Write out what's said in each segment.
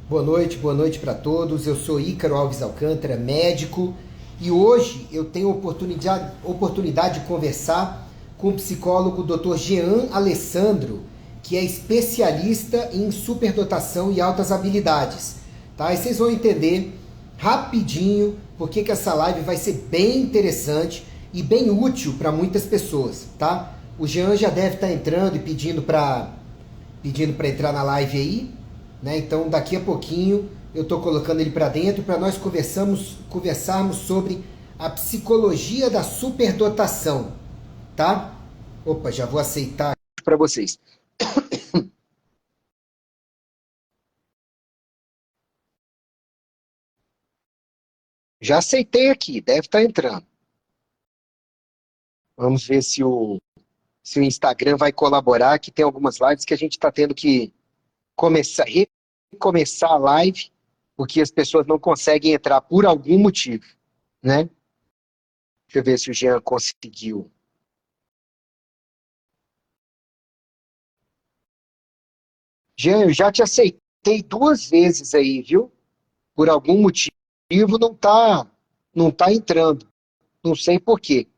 Boa noite para todos. Eu sou Ícaro Alves Alcântara, médico, e hoje eu tenho oportunidade de conversar com o psicólogo Dr. Jean Alessandro, que é especialista em superdotação e altas habilidades. Tá? E vocês vão entender rapidinho porque que essa live vai ser bem interessante e bem útil para muitas pessoas, tá? O Jean já deve estar entrando e pedindo para entrar na live aí, né? Então daqui a pouquinho eu estou colocando ele para dentro para nós conversarmos sobre a psicologia da superdotação, tá? Opa, já vou aceitar para vocês. Já aceitei aqui, deve estar entrando. Vamos ver se o Instagram vai colaborar, que tem algumas lives que a gente está tendo que recomeçar a live, porque as pessoas não conseguem entrar por algum motivo, né? Deixa eu ver se o Jean conseguiu. Jean, eu já te aceitei 2 vezes aí, viu? Por algum motivo não tá entrando. Não sei por quê.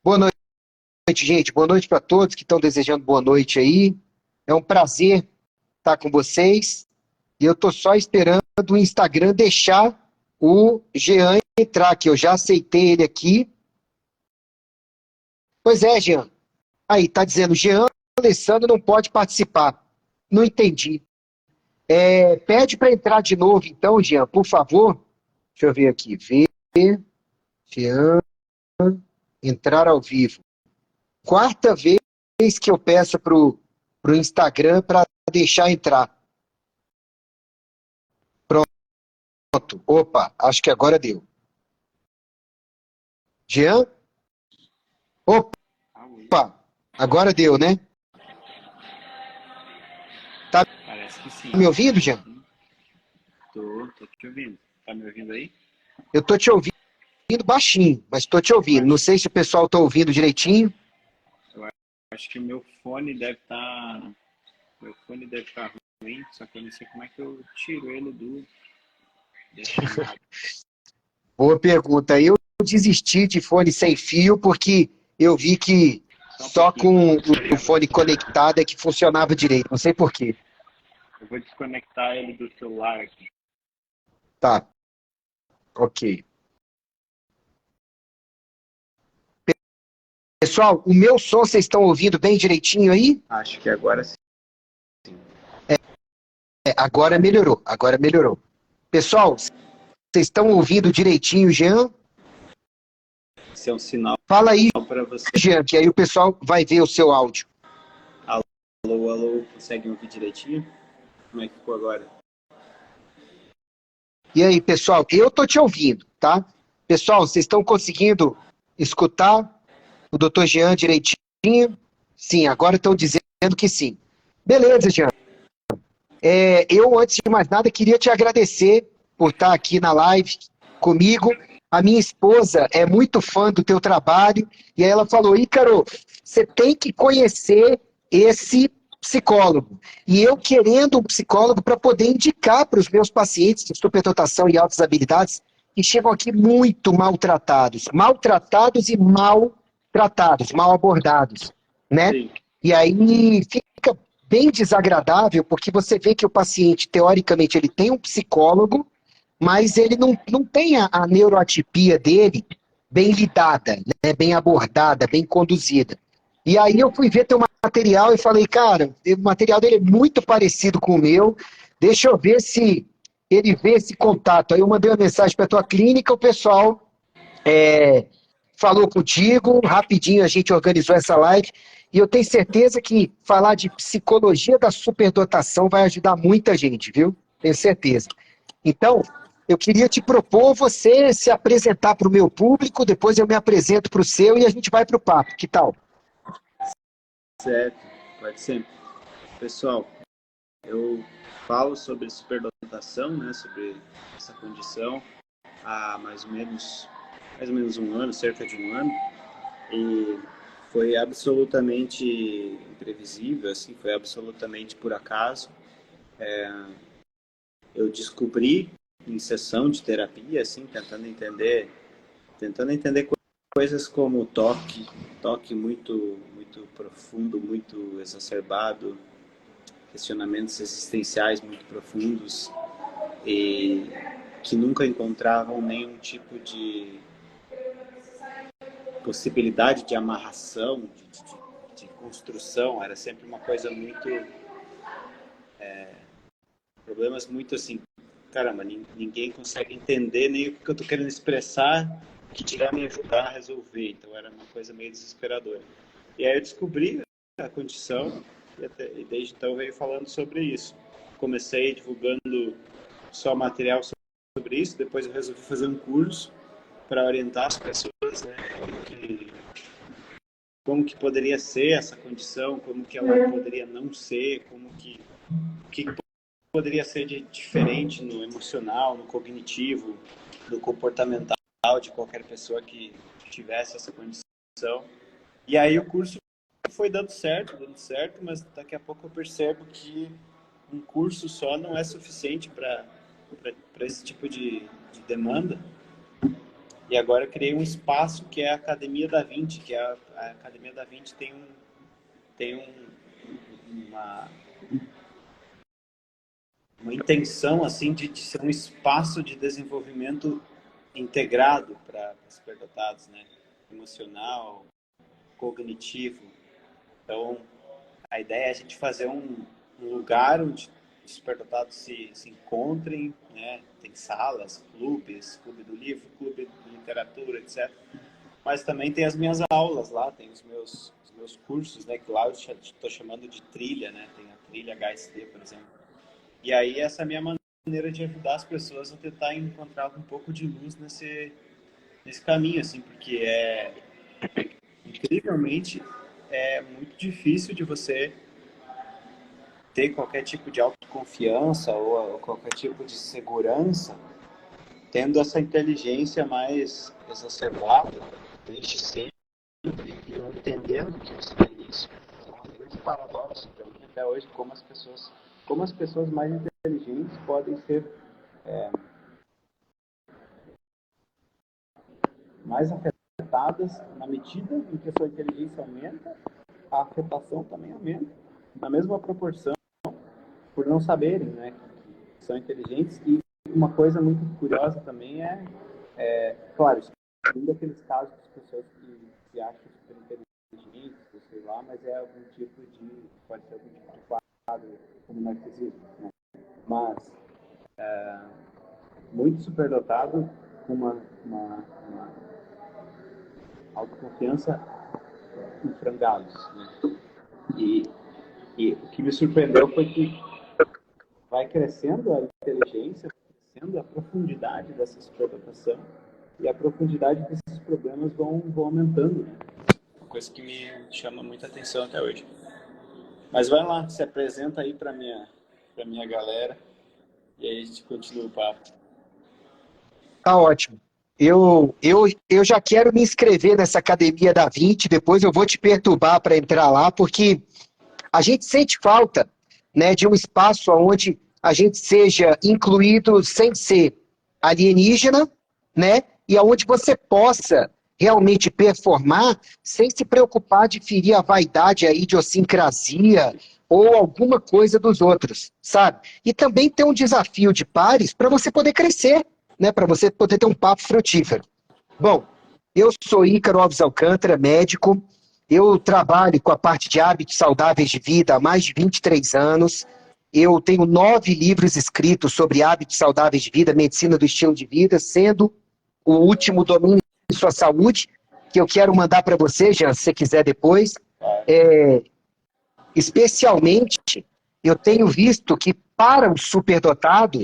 Boa noite, gente. Boa noite para todos que estão desejando boa noite aí. É um prazer estar com vocês. E eu tô só esperando o Instagram deixar o Jean entrar, que eu já aceitei ele aqui. Pois é, Jean. Aí, tá dizendo, Jean Alessandro não pode participar. Não entendi. Pede para entrar de novo, então, Jean, por favor. Deixa eu ver aqui. Ver, Jean, entrar ao vivo. Quarta vez que eu peço pro Instagram para deixar entrar. Pronto. Opa, acho que agora deu. Jean? Opa, agora deu, né? Tá Parece que sim. me ouvindo, Jean? Tô te ouvindo. Tá me ouvindo aí? Eu tô te ouvindo baixinho, mas tô te Eu ouvindo. Não acho, sei se o pessoal tá ouvindo direitinho. eu acho que meu fone deve estar. Meu fone deve estar ruim, só que eu não sei como é que eu tiro ele da chamada. Boa pergunta. Eu desisti de fone sem fio porque eu vi que Só um só pouquinho. com o Obrigado. fone conectado é que funcionava direito. Não sei por quê. Eu vou desconectar ele do celular aqui. Tá, ok. Pessoal, o meu som vocês estão ouvindo bem direitinho aí? Acho que agora sim. Agora melhorou, agora melhorou. Pessoal, vocês estão ouvindo direitinho, Jean? Esse é um sinal Fala aí, para você. Jean, que aí o pessoal vai ver o seu áudio. Alô, alô, consegue ouvir direitinho? Como é que ficou agora? E aí, pessoal, eu tô te ouvindo, tá? Pessoal, vocês estão conseguindo escutar o Dr. Jean direitinho? Sim, agora estão dizendo que sim. Beleza, Jean. Eu, antes de mais nada, queria te agradecer por estar aqui na live comigo. A minha esposa é muito fã do teu trabalho e aí ela falou, Ícaro, você tem que conhecer esse psicólogo. E eu querendo um psicólogo para poder indicar para os meus pacientes de superdotação e altas habilidades que chegam aqui muito maltratados e mal tratados, mal abordados, né? Sim, E aí fica bem desagradável, porque você vê que o paciente, teoricamente, ele tem um psicólogo, mas ele não tem a neuroatipia dele bem lidada, né, bem abordada, bem conduzida. E aí eu fui ver teu material e falei, cara, o material dele é muito parecido com o meu, deixa eu ver se ele vê esse contato. Aí eu mandei uma mensagem para tua clínica, o pessoal falou contigo, rapidinho a gente organizou essa live, e eu tenho certeza que falar de psicologia da superdotação vai ajudar muita gente, viu? Tenho certeza. Então, eu queria te propor você se apresentar para o meu público, depois eu me apresento para o seu e a gente vai para o papo. Que tal? certo. Pode ser. Pessoal, eu falo sobre superdotação, né, sobre essa condição há mais ou menos um ano, cerca de um ano, e foi absolutamente imprevisível, assim, foi absolutamente por acaso. eu descobri em sessão de terapia, assim, tentando entender coisas como toque muito, muito profundo, muito exacerbado, questionamentos existenciais muito profundos e que nunca encontravam nenhum tipo de possibilidade de amarração, de construção. Era sempre uma coisa muito... problemas muito assim, caramba, ninguém consegue entender nem o que eu estou querendo expressar, que dirá me ajudar a resolver. Então era uma coisa meio desesperadora. E aí eu descobri a condição e desde então eu venho falando sobre isso. Comecei divulgando só material sobre isso, depois eu resolvi fazer um curso para orientar as pessoas, né, como que poderia ser essa condição, como que ela poderia não ser, o que poderia ser de diferente no emocional, no cognitivo, no comportamental de qualquer pessoa que tivesse essa condição. E aí o curso foi dando certo, mas daqui a pouco eu percebo que um curso só não é suficiente para esse tipo de demanda. E agora eu criei um espaço que é a Academia da Vinci, que a Academia da Vinci tem uma intenção assim de ser um espaço de desenvolvimento integrado para superdotados, né? Emocional, cognitivo. Então, a ideia é a gente fazer um lugar onde os superdotados se encontrem, né? Tem salas, clubes, clube do livro, clube de literatura, etc. Mas também tem as minhas aulas lá, tem os meus cursos, né? Que lá eu estou chamando de trilha, né? Tem a trilha HST, por exemplo. E aí essa é a minha maneira de ajudar as pessoas a tentar encontrar um pouco de luz nesse caminho, assim, porque incrivelmente é muito difícil de você ter qualquer tipo de autoconfiança ou qualquer tipo de segurança tendo essa inteligência mais exacerbada desde sempre e não entendendo que isso é isso. É um grande paradoxo para mim até hoje, como as pessoas mais inteligentes podem ser mais afetadas na medida em que a sua inteligência aumenta, a afetação também aumenta, na mesma proporção, por não saberem, né, que são inteligentes. E uma coisa muito curiosa também claro, excluindo aqueles casos de pessoas que se acham super inteligentes, sei lá, mas é algum tipo pode ser algum tipo de quadro como narcisismo, né? Mas muito superdotado com uma autoconfiança em frangalhos, né? E o que me surpreendeu foi que vai crescendo a inteligência, crescendo a profundidade dessa superdotação e a profundidade desses problemas vão aumentando, né? Uma coisa que me chama muita atenção até hoje. Mas vai lá, se apresenta aí para minha galera e aí a gente continua o papo. Tá ótimo. Eu já quero me inscrever nessa Academia da Vinci, depois eu vou te perturbar para entrar lá, porque a gente sente falta, né, de um espaço onde a gente seja incluído sem ser alienígena, né, e aonde você possa realmente performar sem se preocupar de ferir a vaidade, a idiosincrasia ou alguma coisa dos outros, sabe? E também ter um desafio de pares para você poder crescer, né, para você poder ter um papo frutífero. Bom, eu sou Ícaro Alves Alcântara, médico. Eu trabalho com a parte de hábitos saudáveis de vida há mais de 23 anos. Eu tenho 9 livros escritos sobre hábitos saudáveis de vida, medicina do estilo de vida, sendo o último Domínio de Sua Saúde, que eu quero mandar para você, Jean, se você quiser depois. Especialmente, eu tenho visto que para o superdotado,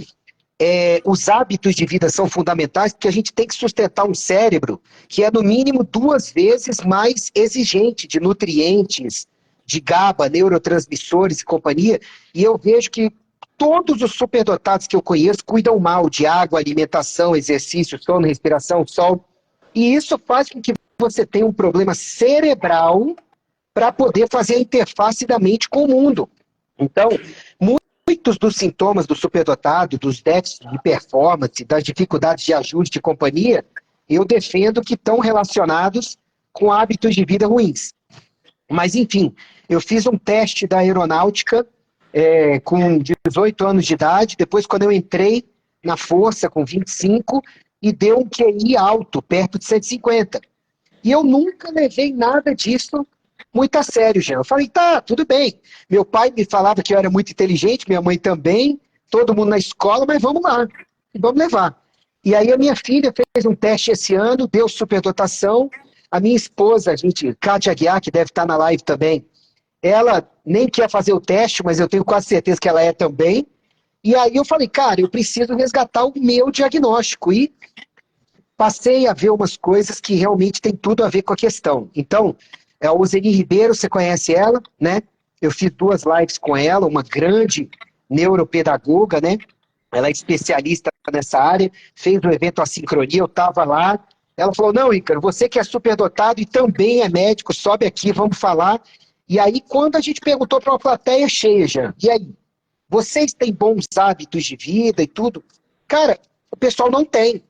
os hábitos de vida são fundamentais, porque a gente tem que sustentar um cérebro que é, no mínimo, 2 vezes mais exigente de nutrientes, de GABA, neurotransmissores e companhia, e eu vejo que todos os superdotados que eu conheço cuidam mal de água, alimentação, exercício, sono, respiração, sol, e isso faz com que você tenha um problema cerebral para poder fazer a interface da mente com o mundo. Então, muitos dos sintomas do superdotado, dos déficits de performance, das dificuldades de ajuste de companhia, eu defendo que estão relacionados com hábitos de vida ruins. Mas, enfim, eu fiz um teste da aeronáutica com 18 anos de idade, depois quando eu entrei na Força com 25, e deu um QI alto, perto de 150. E eu nunca levei nada disso muito a sério, Jean. Eu falei, tá, tudo bem. Meu pai me falava que eu era muito inteligente, minha mãe também, todo mundo na escola, mas vamos lá, vamos levar. E aí a minha filha fez um teste esse ano, deu superdotação. A minha esposa, Kátia Aguiar, que deve estar na live também, ela nem quer fazer o teste, mas eu tenho quase certeza que ela é também. E aí eu falei, cara, eu preciso resgatar o meu diagnóstico. E passei a ver umas coisas que realmente tem tudo a ver com a questão. Então, a Ozeni Ribeiro, você conhece ela, né? Eu fiz 2 lives com ela, uma grande neuropedagoga, né? Ela é especialista nessa área, fez o evento Assincronia, eu estava lá. Ela falou, não, Ícaro, você que é superdotado e também é médico, sobe aqui, vamos falar. E aí, quando a gente perguntou para uma plateia cheia, Jean, e aí, vocês têm bons hábitos de vida e tudo? Cara, o pessoal não tem.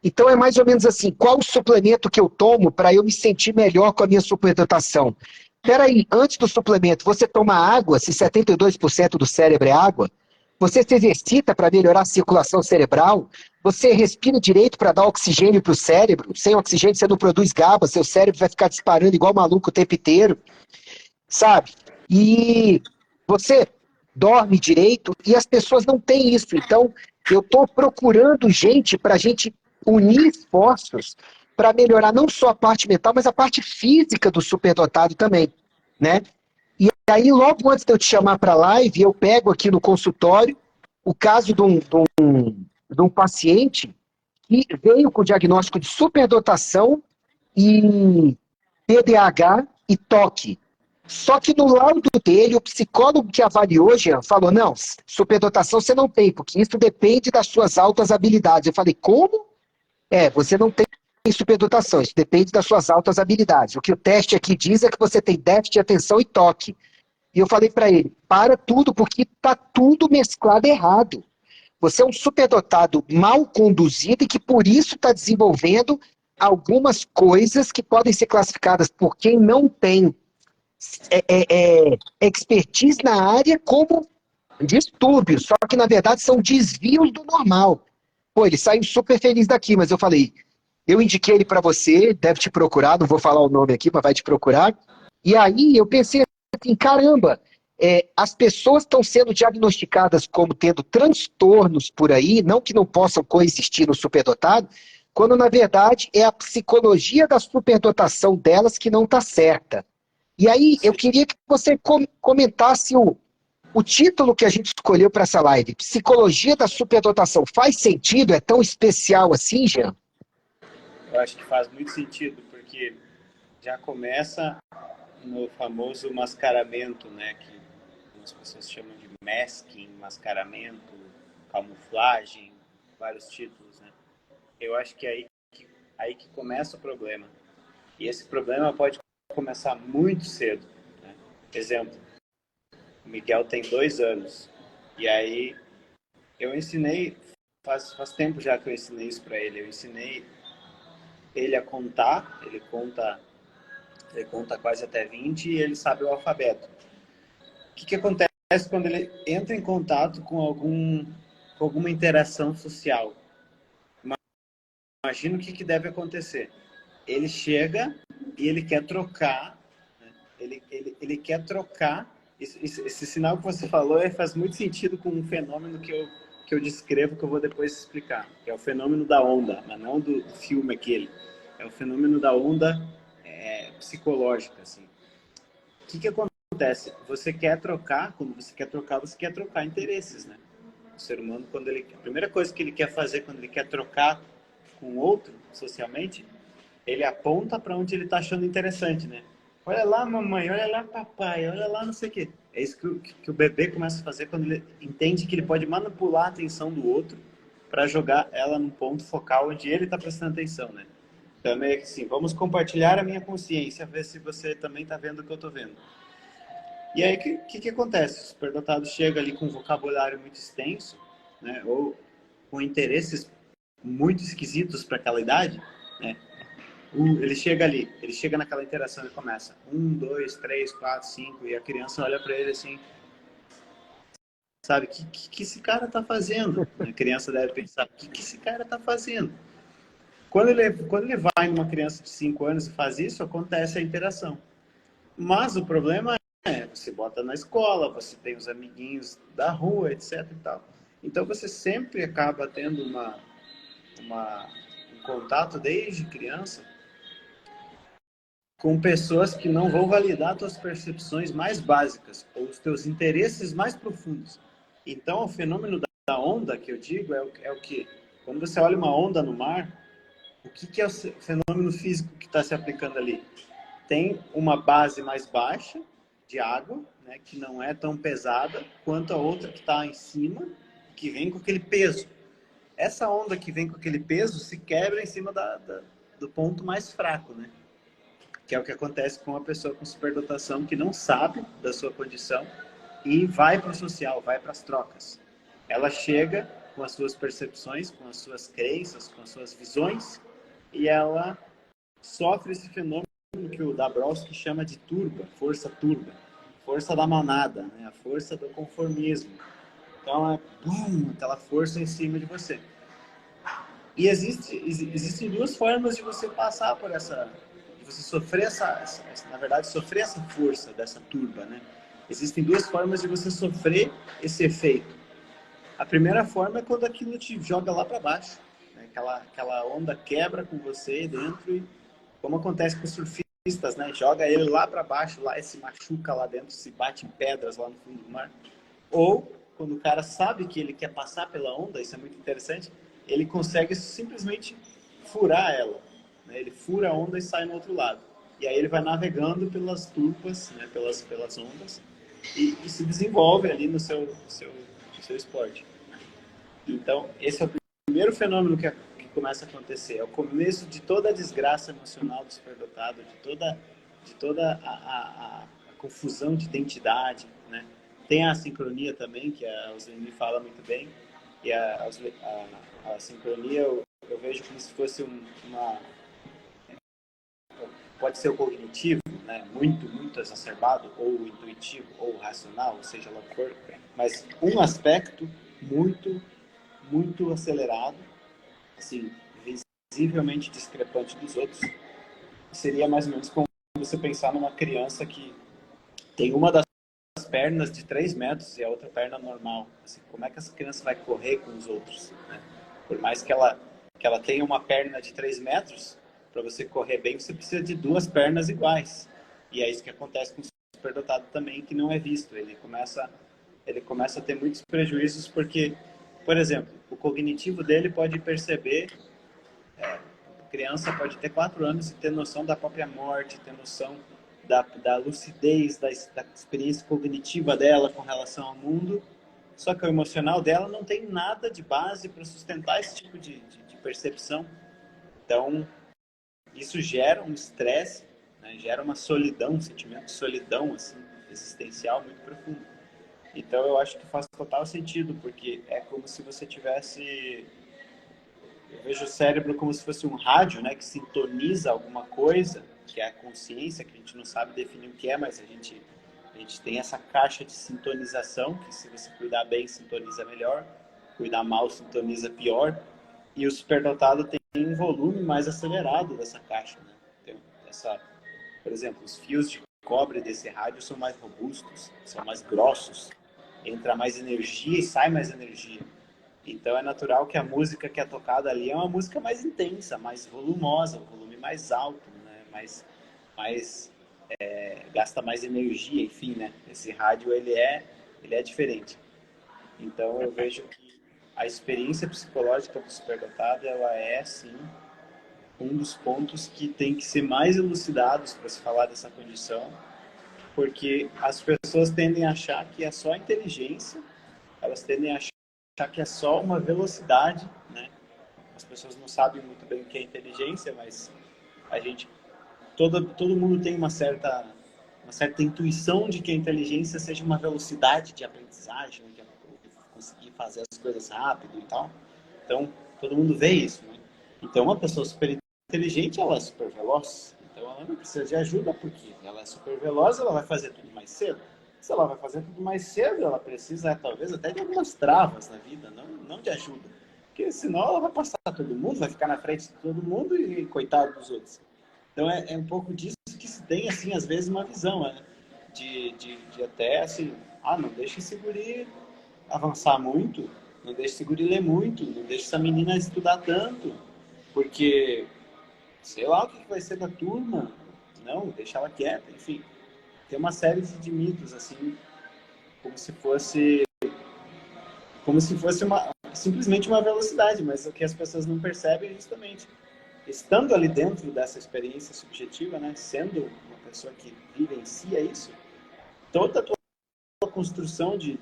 Então é mais ou menos assim, qual o suplemento que eu tomo para eu me sentir melhor com a minha superdotação? Peraí, antes do suplemento, você toma água, se 72% do cérebro é água? Você se exercita para melhorar a circulação cerebral? Você respira direito para dar oxigênio para o cérebro? Sem oxigênio você não produz GABA, seu cérebro vai ficar disparando igual maluco o tempo inteiro, sabe? E você dorme direito e as pessoas não têm isso. Então, eu estou procurando gente para a gente unir esforços para melhorar não só a parte mental, mas a parte física do superdotado também, né? E aí, logo antes de eu te chamar para a live, eu pego aqui no consultório o caso de um paciente que veio com diagnóstico de superdotação e TDAH e toque. Só que no laudo dele, o psicólogo que avaliou, Jean, falou, não, superdotação você não tem, porque isso depende das suas altas habilidades. Eu falei, como? Você não tem superdotação, isso depende das suas altas habilidades. O que o teste aqui diz é que você tem déficit de atenção e toque. E eu falei para ele, para tudo, porque está tudo mesclado errado. Você é um superdotado mal conduzido e que por isso está desenvolvendo algumas coisas que podem ser classificadas por quem não tem expertise na área como distúrbios, só que na verdade são desvios do normal. Pô, ele saiu super feliz daqui, mas eu falei, eu indiquei ele para você, deve te procurar, não vou falar o nome aqui, mas vai te procurar. E aí eu pensei assim, caramba, as pessoas estão sendo diagnosticadas como tendo transtornos por aí, não que não possam coexistir no superdotado, quando na verdade é a psicologia da superdotação delas que não está certa. E aí eu queria que você comentasse o título que a gente escolheu para essa live, Psicologia da Superdotação. Faz sentido? É tão especial assim, Jean? Eu acho que faz muito sentido, porque já começa no famoso mascaramento, né? Que as pessoas chamam de masking, mascaramento, camuflagem, vários títulos, né? Eu acho que é aí que começa o problema. E esse problema pode começar muito cedo, né? Exemplo, o Miguel tem 2 anos. E aí eu ensinei, faz tempo já que eu ensinei isso para ele. Eu ensinei ele a contar, ele conta quase até 20 e ele sabe o alfabeto. O que acontece quando ele entra em contato com alguma interação social? Imagina o que deve acontecer. Ele chega e ele quer trocar, né? ele quer trocar. Esse sinal que você falou faz muito sentido com um fenômeno que eu descrevo, que eu vou depois explicar, que é o fenômeno da onda, mas não do filme aquele. É o fenômeno da onda psicológica, assim. O que acontece? Você quer trocar, quando você quer trocar interesses, né? O ser humano, a primeira coisa que ele quer fazer quando ele quer trocar com outro, socialmente, ele aponta para onde ele está achando interessante, né? Olha lá, mamãe, olha lá, papai, olha lá, não sei o quê. É isso que o bebê começa a fazer quando ele entende que ele pode manipular a atenção do outro para jogar ela num ponto focal onde ele está prestando atenção, né? Então é meio que assim, vamos compartilhar a minha consciência, ver se você também está vendo o que eu estou vendo. E aí, o que acontece? O superdotado chega ali com um vocabulário muito extenso, né? Ou com interesses muito esquisitos para aquela idade, né? Ele chega ali, ele chega naquela interação e começa 1, 2, 3, 4, 5, e a criança olha para ele assim, sabe, que esse cara tá fazendo? A criança deve pensar, que esse cara tá fazendo? Quando ele vai numa criança de 5 anos e faz isso, acontece a interação. Mas o problema é, você bota na escola, você tem os amiguinhos da rua, etc e tal. Então você sempre acaba tendo um contato desde criança com pessoas que não vão validar suas percepções mais básicas ou os teus interesses mais profundos. Então, o fenômeno da onda, que eu digo, é o que? Quando você olha uma onda no mar, o que é o fenômeno físico que está se aplicando ali? Tem uma base mais baixa de água, né, que não é tão pesada, quanto a outra que está em cima, que vem com aquele peso. Essa onda que vem com aquele peso se quebra em cima do ponto mais fraco, né? Que é o que acontece com uma pessoa com superdotação que não sabe da sua condição e vai para o social, vai para as trocas. Ela chega com as suas percepções, com as suas crenças, com as suas visões, e ela sofre esse fenômeno que o Dabrowski chama de turba, força da manada, né? A força do conformismo. Então é aquela força em cima de você. E existem duas formas de você passar por essa, de você sofrer na verdade, sofrer essa força dessa turba, né? Existem duas formas de você sofrer esse efeito. A primeira forma é quando aquilo te joga lá para baixo, né? Aquela onda quebra com você dentro e, como acontece com os surfistas, né? Joga ele lá para baixo, lá e se machuca lá dentro, se bate em pedras lá no fundo do mar. Ou, quando o cara sabe que ele quer passar pela onda, isso é muito interessante, ele consegue simplesmente furar ela, né? Ele fura a onda e sai no outro lado. E aí ele vai navegando pelas turbas, né? pelas ondas, e se desenvolve ali no seu esporte. Então, esse é o primeiro fenômeno que começa a acontecer. É o começo de toda a desgraça emocional do superdotado, de toda a confusão de identidade, né? Tem a sincronia também, que a Oslendy fala muito bem, e a sincronia eu vejo como se fosse pode ser o cognitivo, né? Muito exacerbado, ou o intuitivo, ou o racional, seja lá o que for, mas um aspecto muito acelerado, assim, visivelmente discrepante dos outros, seria mais ou menos como você pensar numa criança que tem uma das pernas de 3 metros e a outra perna normal. Assim, como é que essa criança vai correr com os outros, né? Por mais que ela tenha uma perna de 3 metros, para você correr bem, você precisa de 2 pernas iguais. E é isso que acontece com o superdotado também, que não é visto. Ele começa a ter muitos prejuízos porque, por exemplo, o cognitivo dele pode perceber, a criança pode ter 4 anos e ter noção da própria morte, ter noção da lucidez, da experiência cognitiva dela com relação ao mundo, só que o emocional dela não tem nada de base para sustentar esse tipo de percepção. Então, isso gera um estresse, né? Gera uma solidão, um sentimento de solidão assim, existencial muito profundo. Então, eu acho que faz total sentido, porque é como se você tivesse... Eu vejo o cérebro como se fosse um rádio, né, que sintoniza alguma coisa, que é a consciência, que a gente não sabe definir o que é, mas a gente tem essa caixa de sintonização, que se você cuidar bem, sintoniza melhor, cuidar mal, sintoniza pior, e o superdotado tem um volume mais acelerado dessa caixa, né? Tem por exemplo, os fios de cobre desse rádio são mais robustos, são mais grossos, entra mais energia e sai mais energia. Então é natural que a música que é tocada ali é uma música mais intensa, mais volumosa, um volume mais alto, né? Gasta mais energia, enfim, né? Esse rádio ele é diferente. Então eu vejo que a experiência psicológica do superdotado, ela é sim um dos pontos que tem que ser mais elucidados para se falar dessa condição, porque as pessoas tendem a achar que é só inteligência, elas tendem a achar que é só uma velocidade, né? As pessoas não sabem muito bem o que é inteligência, mas todo mundo tem uma certa uma certa intuição de que a inteligência seja uma velocidade de aprendizagem, de conseguir fazer as coisas rápido e tal. Então, todo mundo vê isso, né? Então, uma pessoa super inteligente, ela é super veloz. Então, ela não precisa de ajuda, porque ela é super veloz, ela vai fazer tudo mais cedo. Se ela vai fazer tudo mais cedo, ela precisa, talvez, até de algumas travas na vida, não de ajuda. Porque senão ela vai passar todo mundo, vai ficar na frente de todo mundo e coitado dos outros. Então, é um pouco disso que se tem, assim, às vezes, uma visão, né? De até, assim, não deixa esse guri avançar muito, não deixa esse guri ler muito, não deixa essa menina estudar tanto, porque sei lá o que vai ser da turma, não, deixa ela quieta, enfim. Tem uma série de mitos, assim, como se fosse simplesmente uma velocidade, mas o que as pessoas não percebem é justamente, estando ali dentro dessa experiência subjetiva, né, sendo uma pessoa que vivencia isso, toda a tua construção de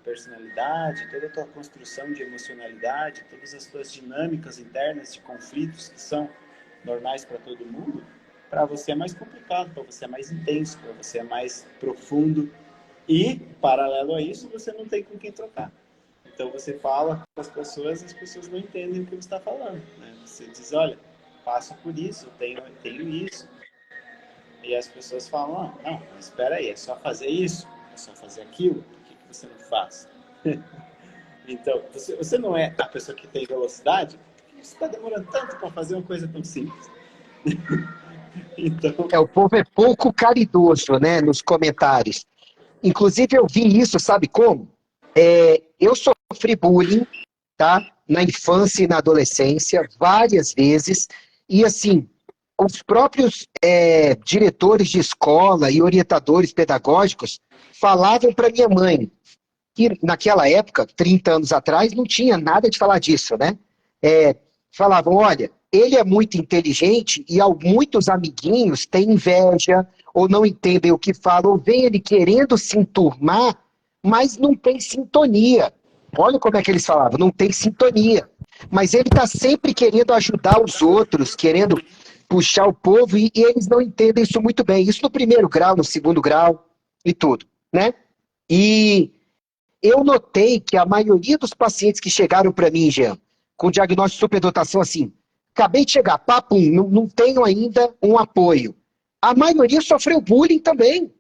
personalidade, toda a tua construção de emocionalidade, todas as tuas dinâmicas internas de conflitos que são normais para todo mundo, para você é mais complicado, para você é mais intenso, para você é mais profundo. E, paralelo a isso, você não tem com quem trocar. Então, você fala com as pessoas não entendem o que você está falando. Né? Você diz, olha, passo por isso, tenho isso. E as pessoas falam, não, mas espera aí, é só fazer isso, é só fazer aquilo, por que você não faz? Então, você não é a pessoa que tem velocidade, por que você está demorando tanto para fazer uma coisa tão simples? Então... O povo é pouco caridoso, né, nos comentários. Inclusive, eu vi isso, sabe como? Eu sofri bullying, tá? Na infância e na adolescência, várias vezes, e assim, os próprios diretores de escola e orientadores pedagógicos falavam para minha mãe, que naquela época, 30 anos atrás, não tinha nada de falar disso, né? Falavam, olha, ele é muito inteligente e muitos amiguinhos têm inveja ou não entendem o que fala, ou vem ele querendo se enturmar, mas não tem sintonia. Olha como é que eles falavam, não tem sintonia. Mas ele está sempre querendo ajudar os outros, querendo puxar o povo, e eles não entendem isso muito bem. Isso no primeiro grau, no segundo grau e tudo, né? E eu notei que a maioria dos pacientes que chegaram para mim, Jean, com diagnóstico de superdotação, assim, acabei de chegar, papum, não tenho ainda um apoio. A maioria sofreu bullying também,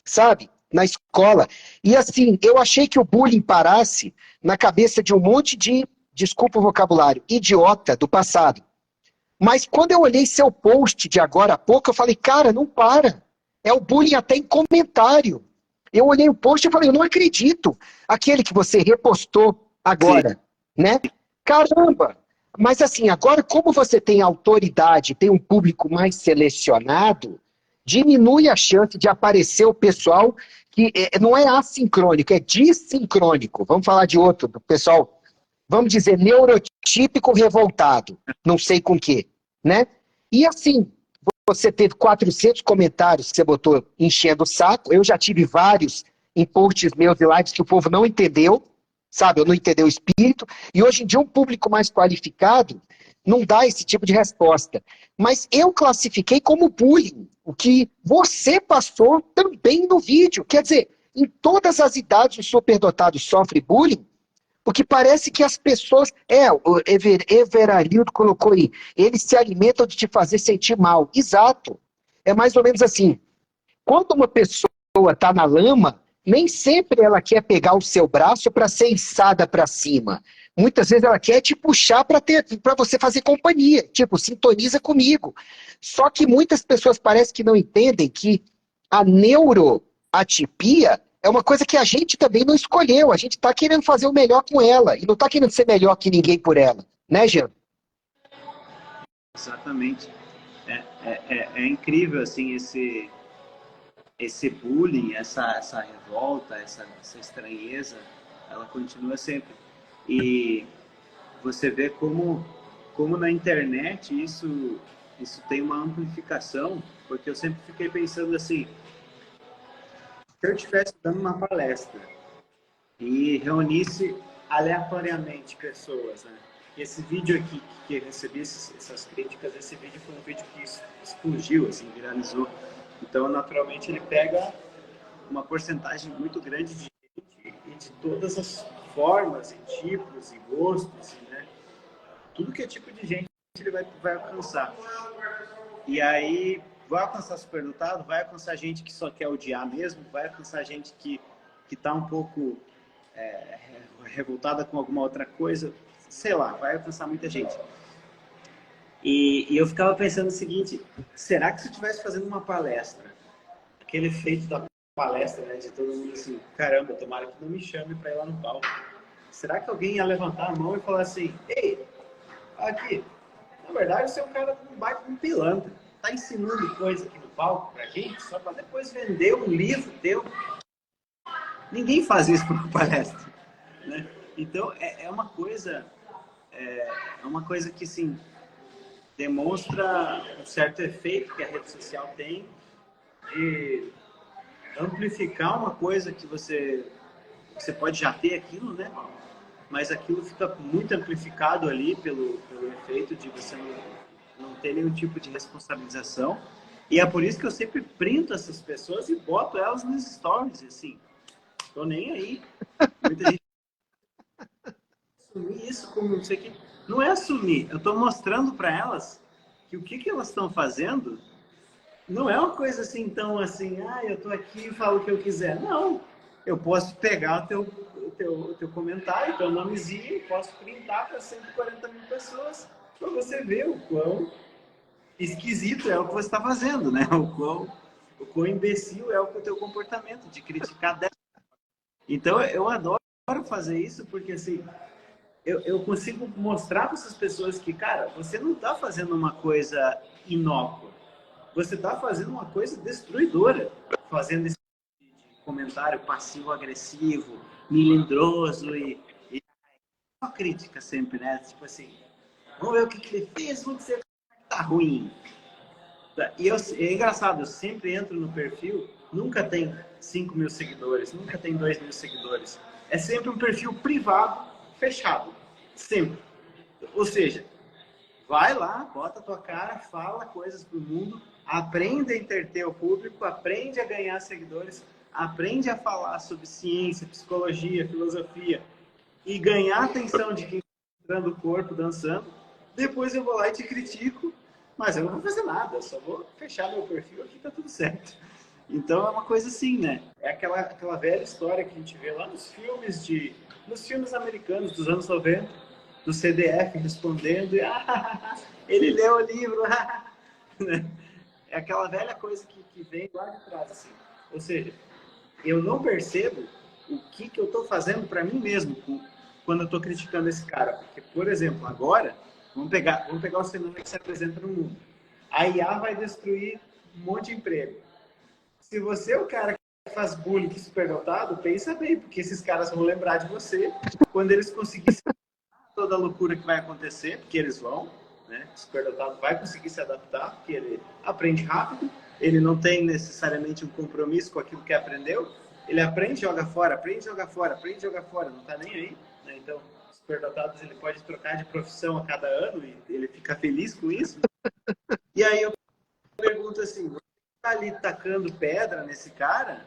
sabe? Na escola. E assim, eu achei que o bullying parasse na cabeça de um monte de, desculpa o vocabulário, idiota do passado. Mas quando eu olhei seu post de agora a pouco, eu falei, cara, não para. É o bullying até em comentário. Eu olhei o post e falei, eu não acredito. Aquele que você repostou agora, Sim. né? Caramba! Mas assim, agora como você tem autoridade, tem um público mais selecionado, diminui a chance de aparecer o pessoal que não é assincrônico, é dissincrônico. Vamos falar de outro, do pessoal, vamos dizer, neurotípico revoltado, não sei com o quê, né? E assim, você teve 400 comentários que você botou enchendo o saco, eu já tive vários em posts meus e lives que o povo não entendeu, sabe? Eu não entendeu o espírito, e hoje em dia um público mais qualificado não dá esse tipo de resposta. Mas eu classifiquei como bullying, o que você passou também no vídeo. Quer dizer, em todas as idades o superdotado sofre bullying, porque parece que as pessoas... o Everalildo colocou aí, eles se alimentam de te fazer sentir mal. Exato. É mais ou menos assim. Quando uma pessoa está na lama, nem sempre ela quer pegar o seu braço para ser içada para cima. Muitas vezes ela quer te puxar para você fazer companhia. Tipo, sintoniza comigo. Só que muitas pessoas parecem que não entendem que a neuroatipia é uma coisa que a gente também não escolheu. A gente está querendo fazer o melhor com ela e não está querendo ser melhor que ninguém por ela. Né, Jean? Exatamente. É incrível, assim, esse bullying, essa revolta, essa estranheza, ela continua sempre. E você vê como na internet isso tem uma amplificação, porque eu sempre fiquei pensando assim, se eu estivesse dando uma palestra e reunisse aleatoriamente pessoas, né? E esse vídeo aqui, que eu recebi essas críticas, esse vídeo foi um vídeo que explodiu, assim, viralizou. Então, naturalmente, ele pega uma porcentagem muito grande de gente e de todas as formas e tipos e gostos, né? Tudo que é tipo de gente ele vai alcançar. E aí vai alcançar superdotado, vai alcançar gente que só quer odiar mesmo, vai alcançar gente que está um pouco revoltada com alguma outra coisa, sei lá, vai alcançar muita gente. E eu ficava pensando o seguinte, será que se eu estivesse fazendo uma palestra, aquele efeito da palestra, né, de todo mundo assim, caramba, tomara que não me chame para ir lá no palco. Será que alguém ia levantar a mão e falar assim, ei, aqui, na verdade você é um cara que bate um pilantra, tá ensinando coisa aqui no palco pra gente, só para depois vender um livro teu. Ninguém faz isso para uma palestra, né? Então é uma coisa que, assim, demonstra um certo efeito que a rede social tem de amplificar uma coisa que você pode já ter aquilo, né? Mas aquilo fica muito amplificado ali pelo efeito de você não ter nenhum tipo de responsabilização. E é por isso que eu sempre printo essas pessoas e boto elas nos stories, assim. Tô nem aí. Muita gente assumir isso como não sei o que. Não é assumir, eu tô mostrando para elas que o que elas estão fazendo não é uma coisa assim tão assim, eu tô aqui e falo o que eu quiser. Não, eu posso pegar o teu comentário, teu nomezinho, e posso printar para 140 mil pessoas para você ver o quão esquisito é o que você está fazendo, né? O quão imbecil é o teu comportamento de criticar dessa. Então, eu adoro fazer isso porque, assim, eu consigo mostrar para essas pessoas que, cara, você não está fazendo uma coisa inócua. Você está fazendo uma coisa destruidora, fazendo esse comentário passivo-agressivo, melindroso e uma crítica sempre, né? Tipo assim, vamos ver o que ele fez, vamos dizer que tá ruim. E é engraçado, eu sempre entro no perfil, nunca tem 5 mil seguidores, nunca tem 2 mil seguidores. É sempre um perfil privado, fechado. Sempre. Ou seja, vai lá, bota a tua cara, fala coisas pro mundo, aprende a entreter o público, aprende a ganhar seguidores, aprende a falar sobre ciência, psicologia, filosofia e ganhar a atenção de quem está entrando o corpo, dançando. Depois eu vou lá e te critico, mas eu não vou fazer nada, eu só vou fechar meu perfil aqui, tá tudo certo. Então é uma coisa assim, né? É aquela velha história que a gente vê lá nos filmes americanos dos anos 90, do CDF respondendo e ele leu o livro. É aquela velha coisa que vem lá de trás, assim. Ou seja, eu não percebo o que eu estou fazendo para mim mesmo quando eu estou criticando esse cara. Porque, por exemplo, agora, vamos pegar o cenário que se apresenta no mundo. A IA vai destruir um monte de emprego. Se você é o cara que faz bullying superdotado, pensa bem, porque esses caras vão lembrar de você quando eles conseguirem toda a loucura que vai acontecer, porque eles vão, né? O superdotado vai conseguir se adaptar, porque ele aprende rápido, ele não tem necessariamente um compromisso com aquilo que aprendeu, ele aprende, joga fora, aprende, joga fora, aprende, joga fora, não tá nem aí, né? Então, os superdotados, ele pode trocar de profissão a cada ano e ele fica feliz com isso. E aí eu pergunto assim, você tá ali tacando pedra nesse cara?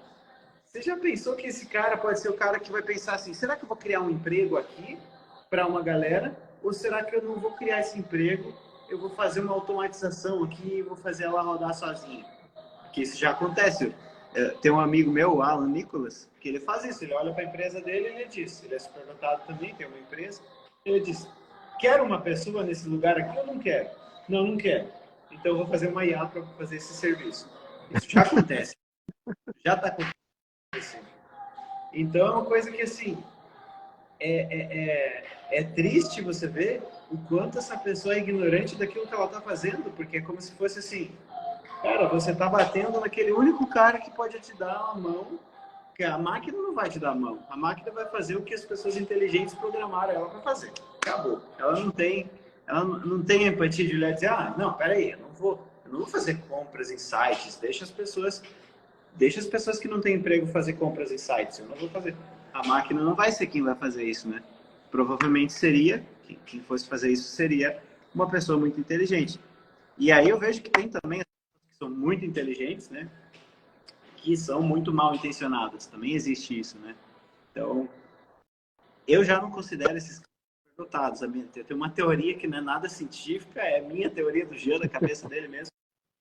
Você já pensou que esse cara pode ser o cara que vai pensar assim, será que eu vou criar um emprego aqui para uma galera? Ou será que eu não vou criar esse emprego, eu vou fazer uma automatização aqui e vou fazer ela rodar sozinha? Porque isso já acontece. Tem um amigo meu, o Alan Nicholas, que ele faz isso. Ele olha para a empresa dele e ele diz, ele é superdotado também, tem uma empresa, ele diz, quero uma pessoa nesse lugar aqui ou não quero? Não, não quero. Então eu vou fazer uma IA para fazer esse serviço. Isso já acontece. Já está acontecendo. Então é uma coisa que, assim, é triste você ver o quanto essa pessoa é ignorante daquilo que ela está fazendo, porque é como se fosse assim, cara, você está batendo naquele único cara que pode te dar uma mão, que a máquina não vai te dar a mão, a máquina vai fazer o que as pessoas inteligentes programaram ela para fazer, acabou. Ela não tem empatia de olhar e dizer, não, peraí, eu não vou fazer compras em sites, deixa as pessoas que não têm emprego fazer compras em sites, eu não vou fazer. A máquina não vai ser quem vai fazer isso, né? Provavelmente seria, quem fosse fazer isso seria uma pessoa muito inteligente. E aí eu vejo que tem também as pessoas que são muito inteligentes, né? que são muito mal intencionadas. Também existe isso, né? Então, eu já não considero esses caras superdotados. Eu tenho uma teoria que não é nada científica, é a minha teoria do Jean, da cabeça dele mesmo.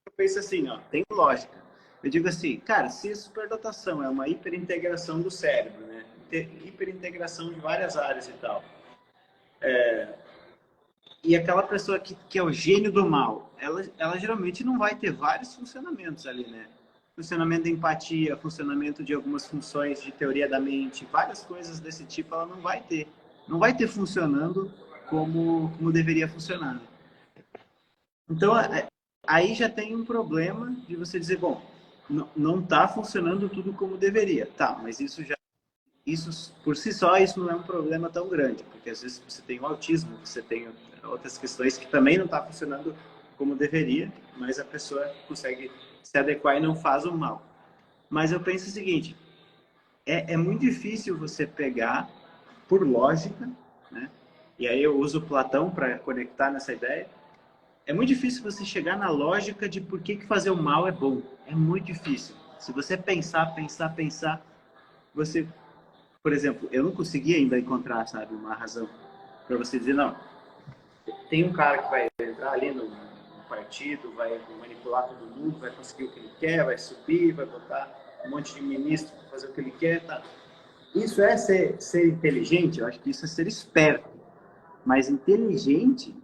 Eu penso assim, ó, tem lógica. Eu digo assim, cara, se a superdotação é uma hiperintegração do cérebro, né? Hiperintegração de várias áreas e tal. E aquela pessoa que é o gênio do mal, ela geralmente não vai ter vários funcionamentos ali, né? Funcionamento da empatia, funcionamento de algumas funções de teoria da mente, várias coisas desse tipo ela não vai ter. Não vai ter funcionando como deveria funcionar. Então, aí já tem um problema de você dizer, bom, não está funcionando tudo como deveria. Tá, mas isso por si só, isso não é um problema tão grande, porque às vezes você tem o autismo, você tem outras questões que também não está funcionando como deveria, mas a pessoa consegue se adequar e não faz o mal. Mas eu penso o seguinte, é muito difícil você pegar, por lógica, né? E aí eu uso Platão para conectar nessa ideia, é muito difícil você chegar na lógica de por que fazer o mal é bom. É muito difícil. Se você pensar, você... Por exemplo, eu não consegui ainda encontrar, sabe, uma razão para você dizer, não, tem um cara que vai entrar ali no partido, vai manipular todo mundo, vai conseguir o que ele quer, vai subir, vai botar um monte de ministro para fazer o que ele quer, tá? Isso é ser inteligente? Eu acho que isso é ser esperto. Mas inteligente,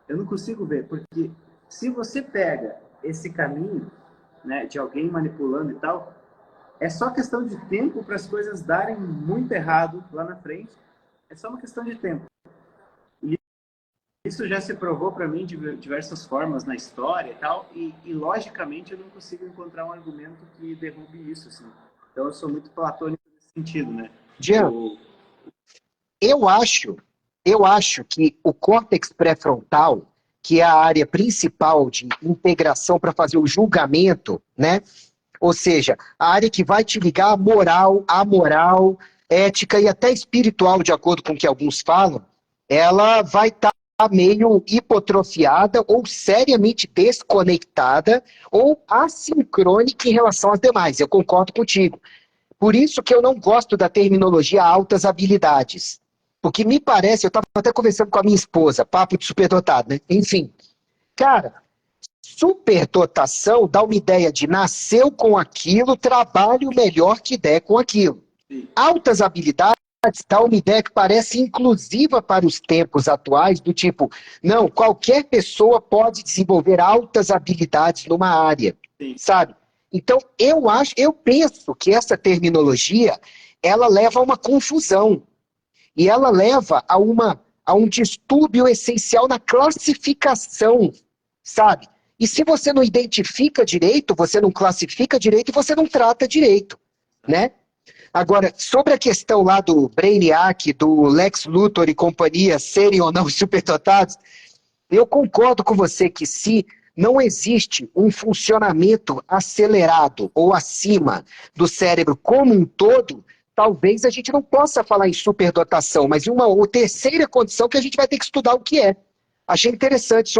eu não consigo ver, porque se você pega esse caminho, né, de alguém manipulando e tal, é só questão de tempo para as coisas darem muito errado lá na frente. É só uma questão de tempo. E isso já se provou para mim de diversas formas na história e tal, e logicamente eu não consigo encontrar um argumento que derrube isso, assim. Então eu sou muito platônico nesse sentido, né? Jean, eu acho, eu acho que o córtex pré-frontal, que é a área principal de integração para fazer o julgamento, né? Ou seja, a área que vai te ligar a moral, amoral, ética e até espiritual, de acordo com o que alguns falam, ela vai estar meio hipotrofiada ou seriamente desconectada ou assincrônica em relação às demais. Eu concordo contigo. Por isso que eu não gosto da terminologia altas habilidades. Porque me parece, eu estava até conversando com a minha esposa, papo de superdotado, né? Enfim, cara, superdotação dá uma ideia de nasceu com aquilo, trabalhe o melhor que der com aquilo. Altas habilidades dá uma ideia que parece inclusiva para os tempos atuais, do tipo, não, qualquer pessoa pode desenvolver altas habilidades numa área, Sim. sabe? Então, eu penso que essa terminologia, ela leva a uma confusão, e ela leva a um distúrbio essencial na classificação, sabe? E se você não identifica direito, você não classifica direito, você não trata direito, né? Agora, sobre a questão lá do Brainiac, do Lex Luthor e companhia serem ou não superdotados, eu concordo com você que se não existe um funcionamento acelerado ou acima do cérebro como um todo, talvez a gente não possa falar em superdotação, mas em uma ou terceira condição que a gente vai ter que estudar o que é. Achei interessante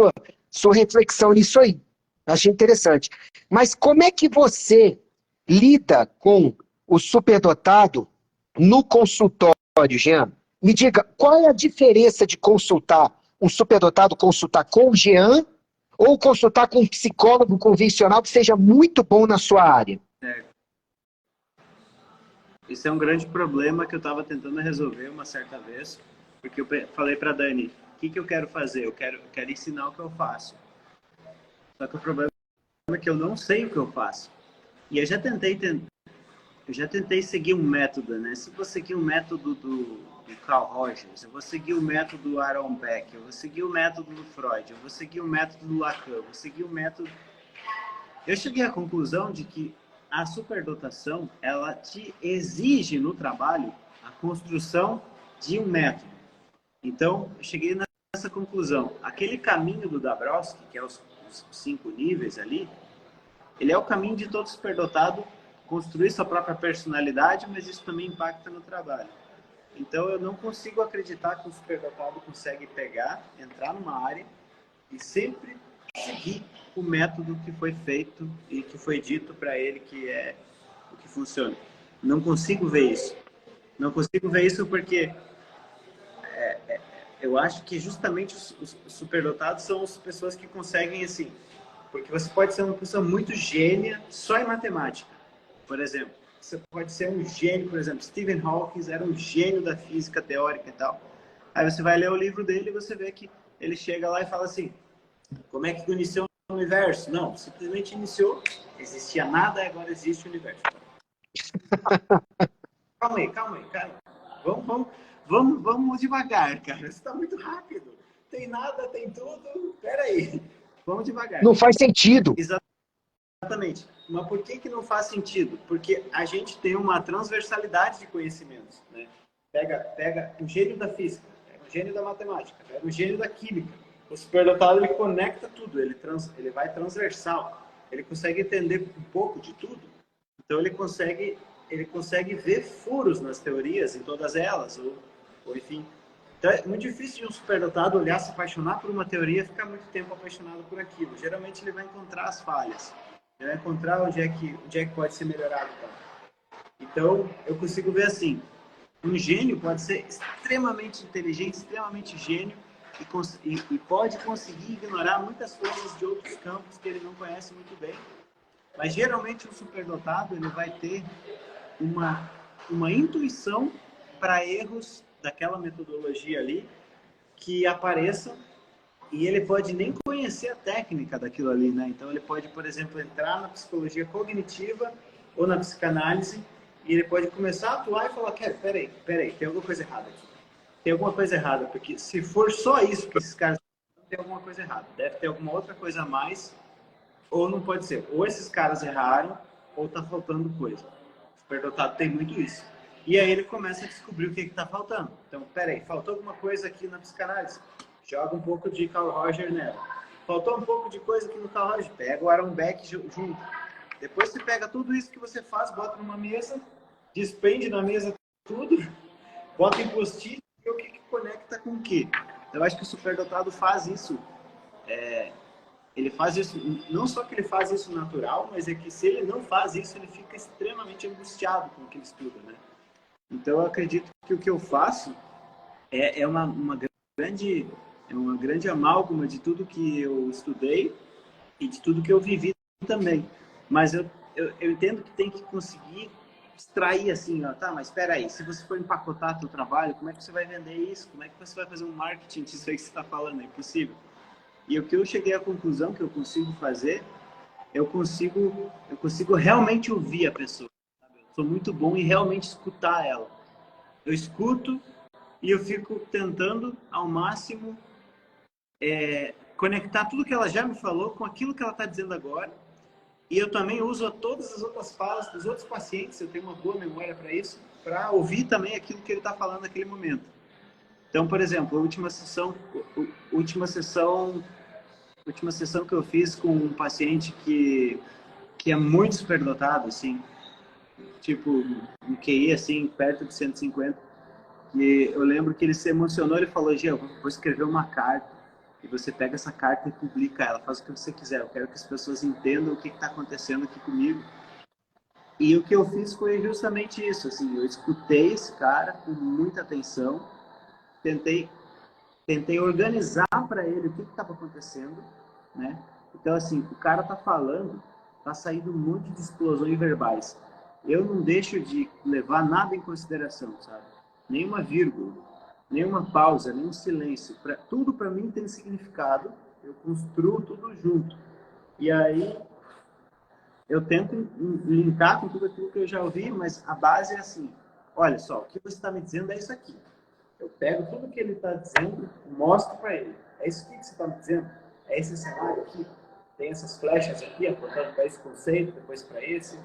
sua reflexão nisso aí. Achei interessante. Mas como é que você lida com o superdotado no consultório, Jean? Me diga, qual é a diferença de consultar um superdotado, consultar com o Jean ou consultar com um psicólogo convencional que seja muito bom na sua área? Esse é um grande problema que eu estava tentando resolver uma certa vez, porque eu falei para a Dani, o que eu quero fazer? Eu quero ensinar o que eu faço. Só que o problema é que eu não sei o que eu faço. E eu já tentei seguir um método, né? Se eu vou seguir o método do Carl Rogers, eu vou seguir o método do Aaron Beck, eu vou seguir o método do Freud, eu vou seguir o método do Lacan, eu vou seguir o método... Eu cheguei à conclusão de que a superdotação, ela te exige no trabalho a construção de um método. Então, eu cheguei nessa conclusão. Aquele caminho do Dabrowski, que é os 5 níveis ali, ele é o caminho de todo superdotado construir sua própria personalidade, mas isso também impacta no trabalho. Então, eu não consigo acreditar que o superdotado consegue pegar, entrar numa área e sempre seguir o método que foi feito e que foi dito para ele que é o que funciona. Não consigo ver isso. Não consigo ver isso porque eu acho que justamente os superdotados são as pessoas que conseguem, assim, porque você pode ser uma pessoa muito gênia só em matemática, por exemplo. Você pode ser um gênio, por exemplo, Stephen Hawking era um gênio da física teórica e tal. Aí você vai ler o livro dele e você vê que ele chega lá e fala assim, como é que iniciou o universo? Não, simplesmente iniciou, existia nada e agora existe o universo. Calma aí, cara. Vamos devagar, cara. Você está muito rápido. Tem nada, tem tudo. Pera aí. Vamos devagar. Não faz sentido. Exatamente. Mas por que não faz sentido? Porque a gente tem uma transversalidade de conhecimentos, né? Pega um gênio da física, pega um gênio da matemática, pega um gênio da química. O superdotado, ele conecta tudo, ele vai transversal. Ele consegue entender um pouco de tudo. Então, ele consegue ver furos nas teorias, em todas elas, ou enfim. Então, é muito difícil de um superdotado olhar, se apaixonar por uma teoria e ficar muito tempo apaixonado por aquilo. Geralmente, ele vai encontrar as falhas. Ele vai encontrar onde é que pode ser melhorado. Então, eu consigo ver assim, um gênio pode ser extremamente inteligente, extremamente gênio, e pode conseguir ignorar muitas coisas de outros campos que ele não conhece muito bem. Mas, geralmente, o superdotado ele vai ter uma intuição para erros daquela metodologia ali que apareçam, e ele pode nem conhecer a técnica daquilo ali, né? Então, ele pode, por exemplo, entrar na psicologia cognitiva ou na psicanálise, e ele pode começar a atuar e falar, peraí, tem alguma coisa errada aqui. Tem alguma coisa errada, porque se for só isso que esses caras tem alguma coisa errada. Deve ter alguma outra coisa a mais, ou não pode ser. Ou esses caras erraram, ou tá faltando coisa. O superdotado tem muito isso. E aí ele começa a descobrir o que está faltando. Então, peraí, faltou alguma coisa aqui na psicanálise? Joga um pouco de Carl Roger nela. Faltou um pouco de coisa aqui no Carl Roger? Pega o Aaron Beck junto. Depois você pega tudo isso que você faz, bota numa mesa, despende na mesa tudo, bota em post-it e vê o que conecta com o que. Eu acho que o superdotado faz isso. Ele faz isso, não só que ele faz isso natural, mas é que se ele não faz isso, ele fica extremamente angustiado com o que ele estuda, né? Então, eu acredito que o que eu faço é uma grande amálgama de tudo que eu estudei e de tudo que eu vivi também. Mas eu entendo que tem que conseguir extrair assim, ó, tá, mas espera aí, se você for empacotar seu trabalho, como é que você vai vender isso? Como é que você vai fazer um marketing disso aí que você está falando? É impossível. E o que eu cheguei à conclusão que eu consigo fazer, eu consigo realmente ouvir a pessoa. Sabe? Eu sou muito bom em realmente escutar ela. Eu escuto e eu fico tentando ao máximo conectar tudo que ela já me falou com aquilo que ela está dizendo agora. E eu também uso todas as outras falas dos outros pacientes, eu tenho uma boa memória para isso, para ouvir também aquilo que ele está falando naquele momento. Então, por exemplo, a última sessão que eu fiz com um paciente que é muito superdotado, assim, tipo, um QI, assim, perto de 150, e eu lembro que ele se emocionou, ele falou, Gia, eu vou escrever uma carta, e você pega essa carta e publica ela, faz o que você quiser, eu quero que as pessoas entendam o que está acontecendo aqui comigo. E o que eu fiz foi justamente isso, assim, eu escutei esse cara com muita atenção, tentei organizar para ele o que estava acontecendo, né? Então, assim, o cara tá falando, tá saindo um monte de explosões verbais. Eu não deixo de levar nada em consideração, sabe? Nenhuma vírgula, nenhuma pausa, nenhum silêncio. Tudo para mim tem significado. Eu construo tudo junto. E aí eu tento linkar com tudo aquilo que eu já ouvi, mas a base é assim: olha só, o que você está me dizendo é isso aqui. Eu pego tudo que ele está dizendo e mostro para ele. É isso aqui que você está me dizendo? É esse cenário aqui? Tem essas flechas aqui apontando para esse conceito, depois para esse,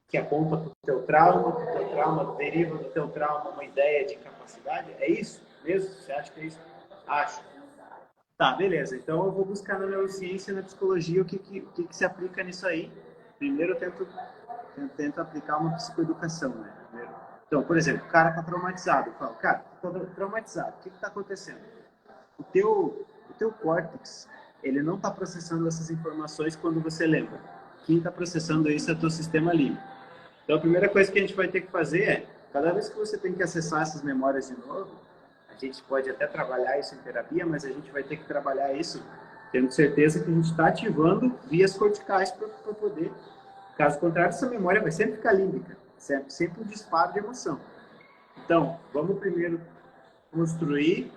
que aponta para o teu trauma deriva do teu trauma uma ideia de incapacidade? É isso mesmo? Você acha que é isso? Acho. Tá, beleza. Então eu vou buscar na neurociência e na psicologia o que se aplica nisso aí. Primeiro eu tento aplicar uma psicoeducação, né? Primeiro. Então, por exemplo, o cara está traumatizado. Eu falo, cara, estou traumatizado. O que está acontecendo? O teu córtex, ele não está processando essas informações quando você lembra. Quem está processando isso é o teu sistema límbico. Então, a primeira coisa que a gente vai ter que fazer é, cada vez que você tem que acessar essas memórias de novo, a gente pode até trabalhar isso em terapia, mas a gente vai ter que trabalhar isso tendo certeza que a gente está ativando vias corticais para poder. Caso contrário, essa memória vai sempre ficar límbica, sempre um disparo de emoção. Então, vamos primeiro construir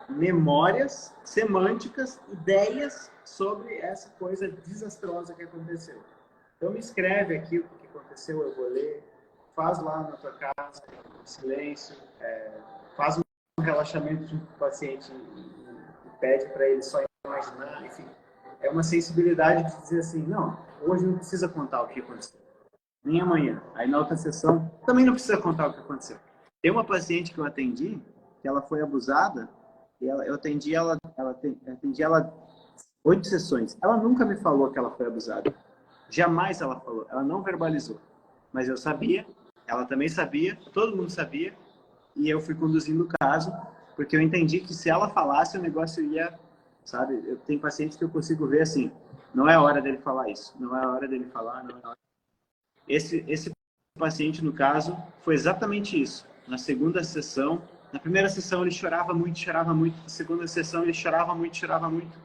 memórias semânticas, ideias sobre essa coisa desastrosa que aconteceu. Então, me escreve aqui o que aconteceu, eu vou ler, faz lá na tua casa, em silêncio, faz um relaxamento junto com o paciente e pede para ele só imaginar, enfim. É uma sensibilidade de dizer assim, não, hoje não precisa contar o que aconteceu, nem amanhã. Aí na outra sessão, também não precisa contar o que aconteceu. Tem uma paciente que eu atendi, que ela foi abusada, e eu atendi ela 8 sessões. Ela nunca me falou que ela foi abusada. Jamais ela falou, ela não verbalizou. Mas eu sabia, ela também sabia, todo mundo sabia, e eu fui conduzindo o caso, porque eu entendi que se ela falasse, o negócio ia, sabe? Eu tenho pacientes que eu consigo ver assim, não é hora dele falar isso, não é hora dele falar, não é hora. Esse paciente, no caso, foi exatamente isso. Na segunda sessão, na primeira sessão ele chorava muito, na segunda sessão ele chorava muito,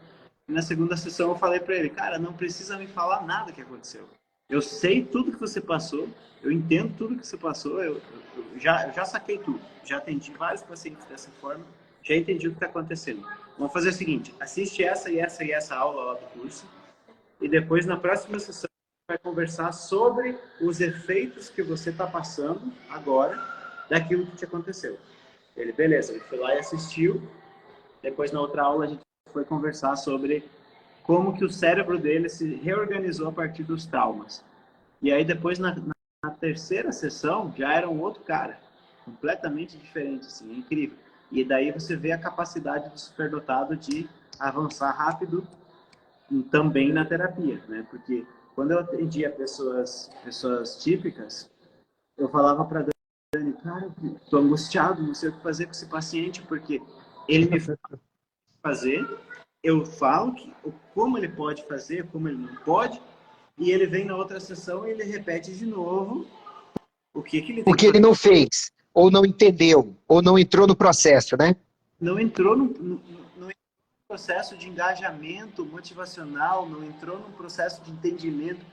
e na segunda sessão eu falei para ele, cara, não precisa me falar nada que aconteceu. Eu sei tudo que você passou, eu entendo tudo que você passou, eu já saquei tudo. Já atendi vários pacientes dessa forma, já entendi o que está acontecendo. Vamos fazer o seguinte, assiste essa e essa aula lá do curso, e depois na próxima sessão vai conversar sobre os efeitos que você está passando agora daquilo que te aconteceu. Ele, beleza, ele foi lá e assistiu. Depois na outra aula a gente foi conversar sobre como que o cérebro dele se reorganizou a partir dos traumas. E aí depois na terceira sessão já era um outro cara, completamente diferente, assim, é incrível. E daí você vê a capacidade do superdotado de avançar rápido também na terapia, né? Porque quando eu atendia pessoas típicas, eu falava para Dani, cara, estou angustiado, não sei o que fazer com esse paciente, porque ele me fala fazer, eu falo como ele pode fazer, como ele não pode, e ele vem na outra sessão e ele repete de novo o que ele tem Porque ele não fez, ou não entendeu, ou não entrou no processo, né? Não entrou no processo de engajamento motivacional, não entrou num processo de entendimento.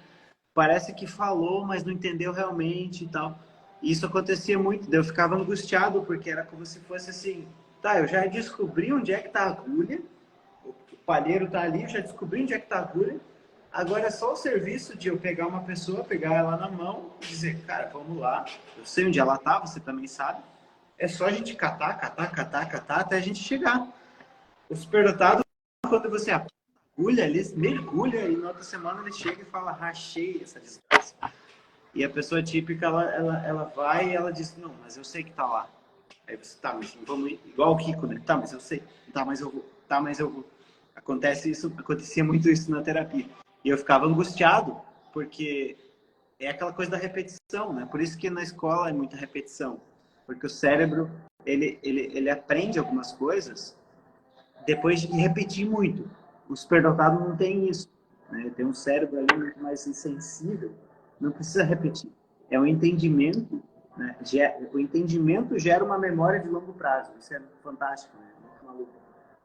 Parece que falou, mas não entendeu realmente e tal. E isso acontecia muito, eu ficava angustiado, porque era como se fosse assim, tá, eu já descobri onde é que tá a agulha, o palheiro tá ali, eu já descobri onde é que tá a agulha, agora é só o serviço de eu pegar uma pessoa, pegar ela na mão e dizer, cara, vamos lá, eu sei onde ela tá, você também sabe, é só a gente catar, até a gente chegar. O superdotado, quando você agulha, ele mergulha e na outra semana ele chega e fala, rachei essa desgraça. E a pessoa típica, ela vai e ela diz, não, mas eu sei que tá lá. Aí você, tá, mas vamos ir, igual o Kiko, né? Tá, mas eu sei. Tá, mas eu vou. Tá, mas eu vou. Acontecia muito isso na terapia. E eu ficava angustiado, porque é aquela coisa da repetição, né? Por isso que na escola é muita repetição. Porque o cérebro, ele aprende algumas coisas depois de repetir muito. O superdotado não tem isso, né? Tem um cérebro ali muito mais insensível, não precisa repetir. É um entendimento, né? O entendimento gera uma memória de longo prazo. Isso é fantástico, né? Muito maluco.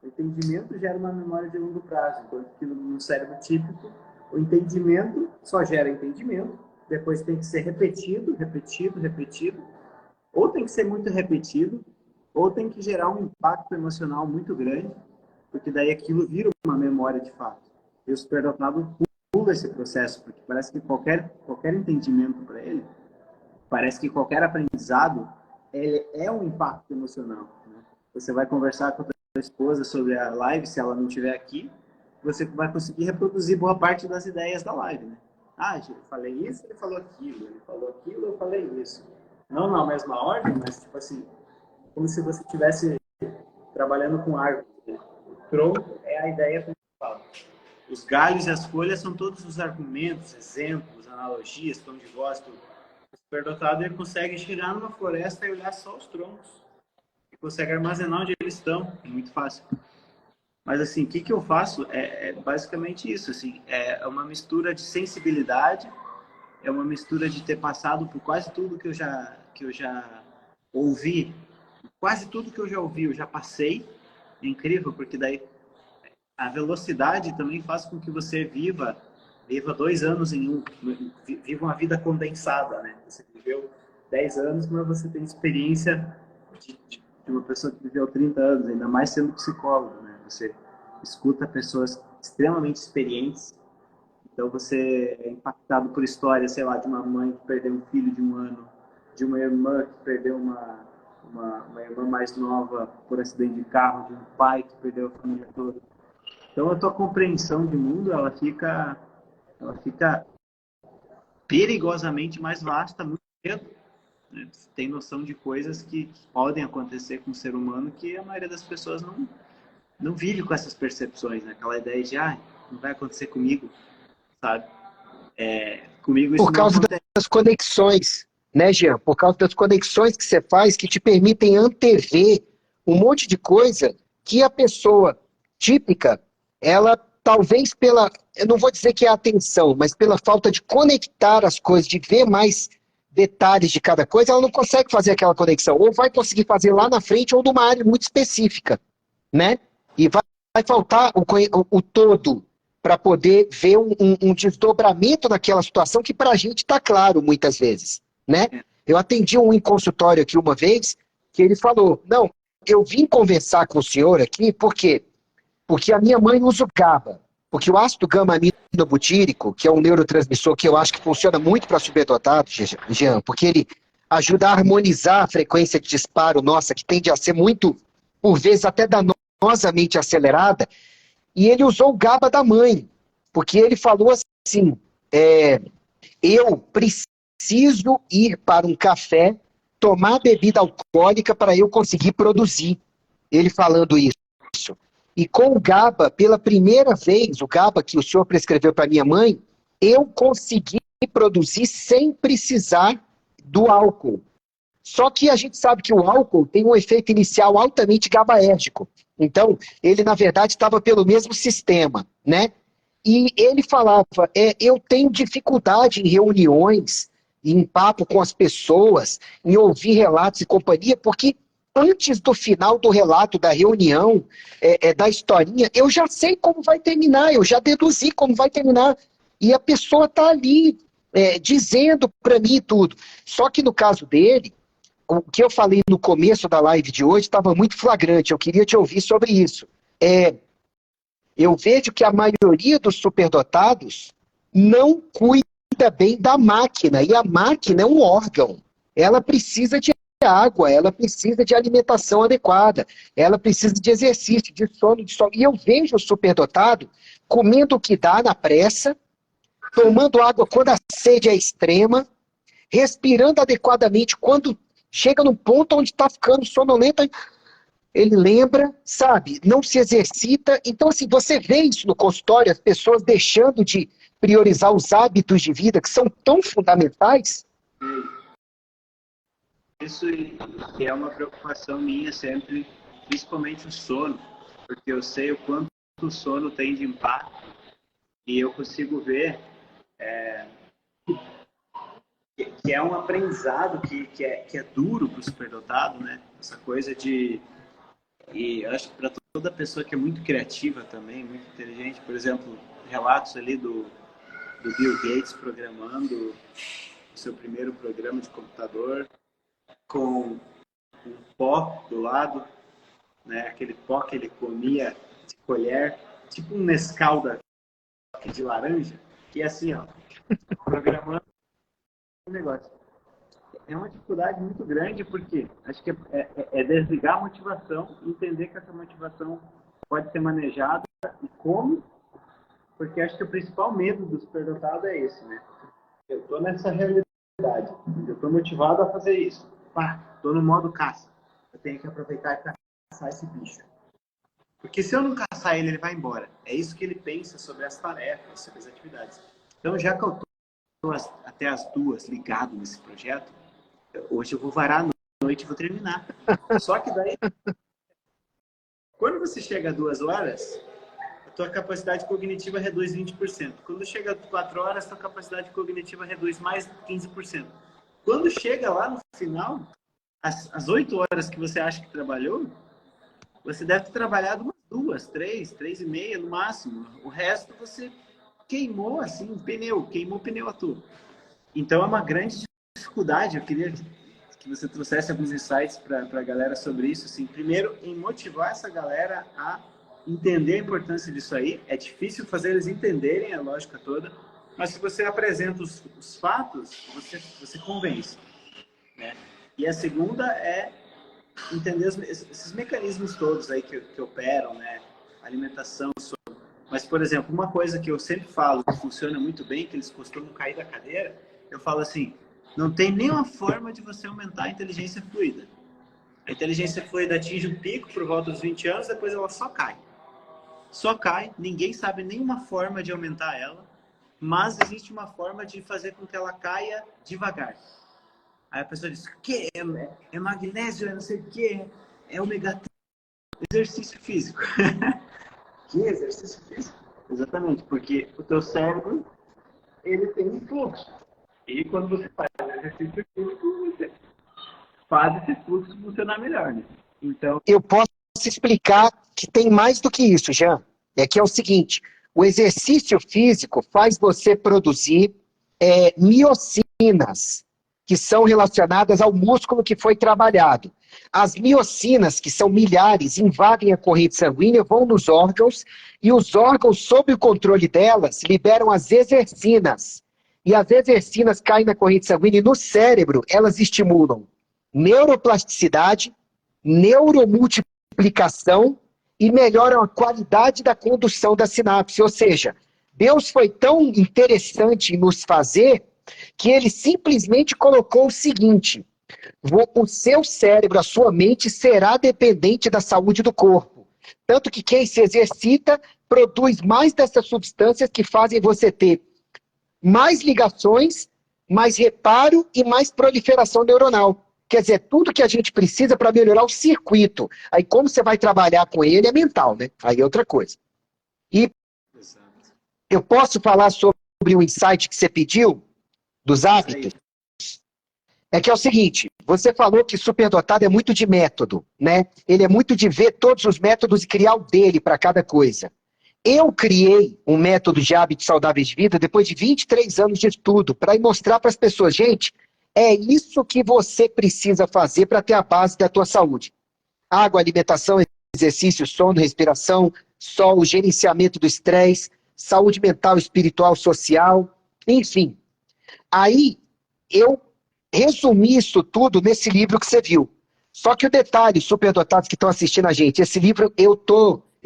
O entendimento gera uma memória de longo prazo, enquanto que no cérebro típico, o entendimento só gera entendimento, depois tem que ser repetido, ou tem que ser muito repetido, ou tem que gerar um impacto emocional muito grande, porque daí aquilo vira uma memória de fato. E o superdotado pula esse processo, porque parece que qualquer entendimento para ele, parece que qualquer aprendizado, ele é um impacto emocional, né? Você vai conversar com a sua esposa sobre a live, se ela não estiver aqui, você vai conseguir reproduzir boa parte das ideias da live, né? Ah, eu falei isso, ele falou aquilo, eu falei isso. Não na mesma ordem, mas tipo assim, como se você estivesse trabalhando com árvore. O tronco é a ideia principal. Os galhos e as folhas são todos os argumentos, exemplos, analogias, tom de voz, tudo. O superdotado ele consegue chegar numa floresta e olhar só os troncos. E consegue armazenar onde eles estão. É muito fácil. Mas assim, o que eu faço é basicamente isso. Assim, é uma mistura de sensibilidade é uma mistura de ter passado por quase tudo que eu já ouvi. Quase tudo que eu já ouvi, eu já passei. É incrível, porque daí a velocidade também faz com que você viva 2 anos em um. Viva uma vida condensada, né? Você viveu 10 anos, mas você tem experiência de uma pessoa que viveu 30 anos, ainda mais sendo psicólogo, né? Você escuta pessoas extremamente experientes, então você é impactado por histórias, sei lá, de uma mãe que perdeu um filho de 1 ano, de uma irmã que perdeu uma irmã mais nova por acidente de carro, de um pai que perdeu a família toda. Então a tua compreensão de mundo, ela fica perigosamente mais vasta muito cedo. Né? Você tem noção de coisas que podem acontecer com o ser humano que a maioria das pessoas não vive com essas percepções, né? Aquela ideia de, não vai acontecer comigo, sabe? Comigo isso Por não causa acontece. das conexões, né, Jean? Por causa das conexões que você faz que te permitem antever um monte de coisa que a pessoa típica, ela talvez eu não vou dizer que é atenção, mas pela falta de conectar as coisas, de ver mais detalhes de cada coisa, ela não consegue fazer aquela conexão. Ou vai conseguir fazer lá na frente ou numa área muito específica, né? E vai faltar o todo para poder ver um desdobramento daquela situação que para a gente está claro muitas vezes, né? Eu atendi um em consultório aqui uma vez que ele falou, não, eu vim conversar com o senhor aqui porque a minha mãe usa o GABA, porque o ácido gama-aminobutírico, que é um neurotransmissor que eu acho que funciona muito para superdotados, Jean, porque ele ajuda a harmonizar a frequência de disparo nossa, que tende a ser muito, por vezes, até danosamente acelerada, e ele usou o GABA da mãe, porque ele falou assim, eu preciso ir para um café, tomar bebida alcoólica para eu conseguir produzir. Ele falando isso. E com o GABA, pela primeira vez, o GABA que o senhor prescreveu para minha mãe, eu consegui produzir sem precisar do álcool. Só que a gente sabe que o álcool tem um efeito inicial altamente GABAérgico. Então, ele, na verdade, estava pelo mesmo sistema, né? E ele falava, eu tenho dificuldade em reuniões, em papo com as pessoas, em ouvir relatos e companhia, porque antes do final do relato da reunião, da historinha, eu já sei como vai terminar, eu já deduzi como vai terminar. E a pessoa está ali dizendo para mim tudo. Só que no caso dele, o que eu falei no começo da live de hoje estava muito flagrante, eu queria te ouvir sobre isso. Eu vejo que a maioria dos superdotados não cuida bem da máquina, e a máquina é um órgão. Ela precisa de água, ela precisa de alimentação adequada, ela precisa de exercício, de sono, de sol. E eu vejo o superdotado comendo o que dá na pressa, tomando água quando a sede é extrema, respirando adequadamente quando chega num ponto onde está ficando sonolento, ele lembra, sabe, não se exercita. Então, assim, você vê isso no consultório, as pessoas deixando de priorizar os hábitos de vida que são tão fundamentais. Isso é uma preocupação minha sempre, principalmente o sono, porque eu sei o quanto o sono tem de impacto e eu consigo ver que é um aprendizado que é duro para o superdotado, né? Essa coisa de... E eu acho que para toda pessoa que é muito criativa também, muito inteligente, por exemplo, relatos ali do Bill Gates programando o seu primeiro programa de computador com um pó do lado, né? Aquele pó que ele comia de colher, tipo um Nescau de laranja, que é assim, ó, programando um negócio. É uma dificuldade muito grande, porque acho que é desligar a motivação, entender que essa motivação pode ser manejada e como, porque acho que o principal medo do superdotado é esse, né? Eu estou nessa realidade, eu estou motivado a fazer isso. Estou no modo caça. Eu tenho que aproveitar e caçar esse bicho. Porque se eu não caçar ele, ele vai embora. É isso que ele pensa sobre as tarefas, sobre as atividades. Então, já que eu estou até as 2 ligado nesse projeto, hoje eu vou varar a noite e vou terminar. Só que daí, quando você chega a 2 horas, tua capacidade cognitiva reduz 20%. Quando chega às 4 horas, tua capacidade cognitiva reduz mais 15%. Quando chega lá no final, as 8 horas que você acha que trabalhou, você deve ter trabalhado umas 2, 3, 3,5 no máximo. O resto você queimou assim, queimou o pneu à toa. Então é uma grande dificuldade. Eu queria que você trouxesse alguns insights para a galera sobre isso. Assim, primeiro, em motivar essa galera a entender a importância disso aí. É difícil fazer eles entenderem a lógica toda, mas se você apresenta os fatos, você convence, né? E a segunda é entender esses mecanismos todos aí que operam, né? Alimentação, sono. Mas, por exemplo, uma coisa que eu sempre falo que funciona muito bem, que eles costumam cair da cadeira, eu falo assim, não tem nenhuma forma de você aumentar a inteligência fluida. A inteligência fluida atinge um pico por volta dos 20 anos, depois ela só cai. Só cai, ninguém sabe nenhuma forma de aumentar ela, mas existe uma forma de fazer com que ela caia devagar. Aí a pessoa diz, o que? É magnésio, é não sei o que, é ômega 3, exercício físico. Que exercício físico? Exatamente, porque o teu cérebro, ele tem um fluxo. E quando você faz exercício físico, você faz esse fluxo funcionar melhor, né? Então... Eu posso explicar que tem mais do que isso, Jean. É que é o seguinte, o exercício físico faz você produzir miocinas, que são relacionadas ao músculo que foi trabalhado. As miocinas, que são milhares, invadem a corrente sanguínea, vão nos órgãos, e os órgãos, sob o controle delas, liberam as exercinas. E as exercinas caem na corrente sanguínea e no cérebro, elas estimulam neuroplasticidade, neuromultiplicação e melhoram a qualidade da condução da sinapse. Ou seja, Deus foi tão interessante em nos fazer que ele simplesmente colocou o seguinte: o seu cérebro, a sua mente será dependente da saúde do corpo. Tanto que quem se exercita produz mais dessas substâncias que fazem você ter mais ligações, mais reparo e mais proliferação neuronal. Quer dizer, tudo que a gente precisa para melhorar o circuito. Aí como você vai trabalhar com ele é mental, né? Aí é outra coisa. E eu posso falar sobre o insight que você pediu, dos hábitos? É que é o seguinte, você falou que superdotado é muito de método, né? Ele é muito de ver todos os métodos e criar o dele para cada coisa. Eu criei um método de hábitos saudáveis de vida depois de 23 anos de estudo, para mostrar para as pessoas, gente, é isso que você precisa fazer para ter a base da tua saúde. Água, alimentação, exercício, sono, respiração, sol, gerenciamento do estresse, saúde mental, espiritual, social, enfim. Aí, eu resumi isso tudo nesse livro que você viu. Só que o detalhe, superdotados que estão assistindo a gente, esse livro eu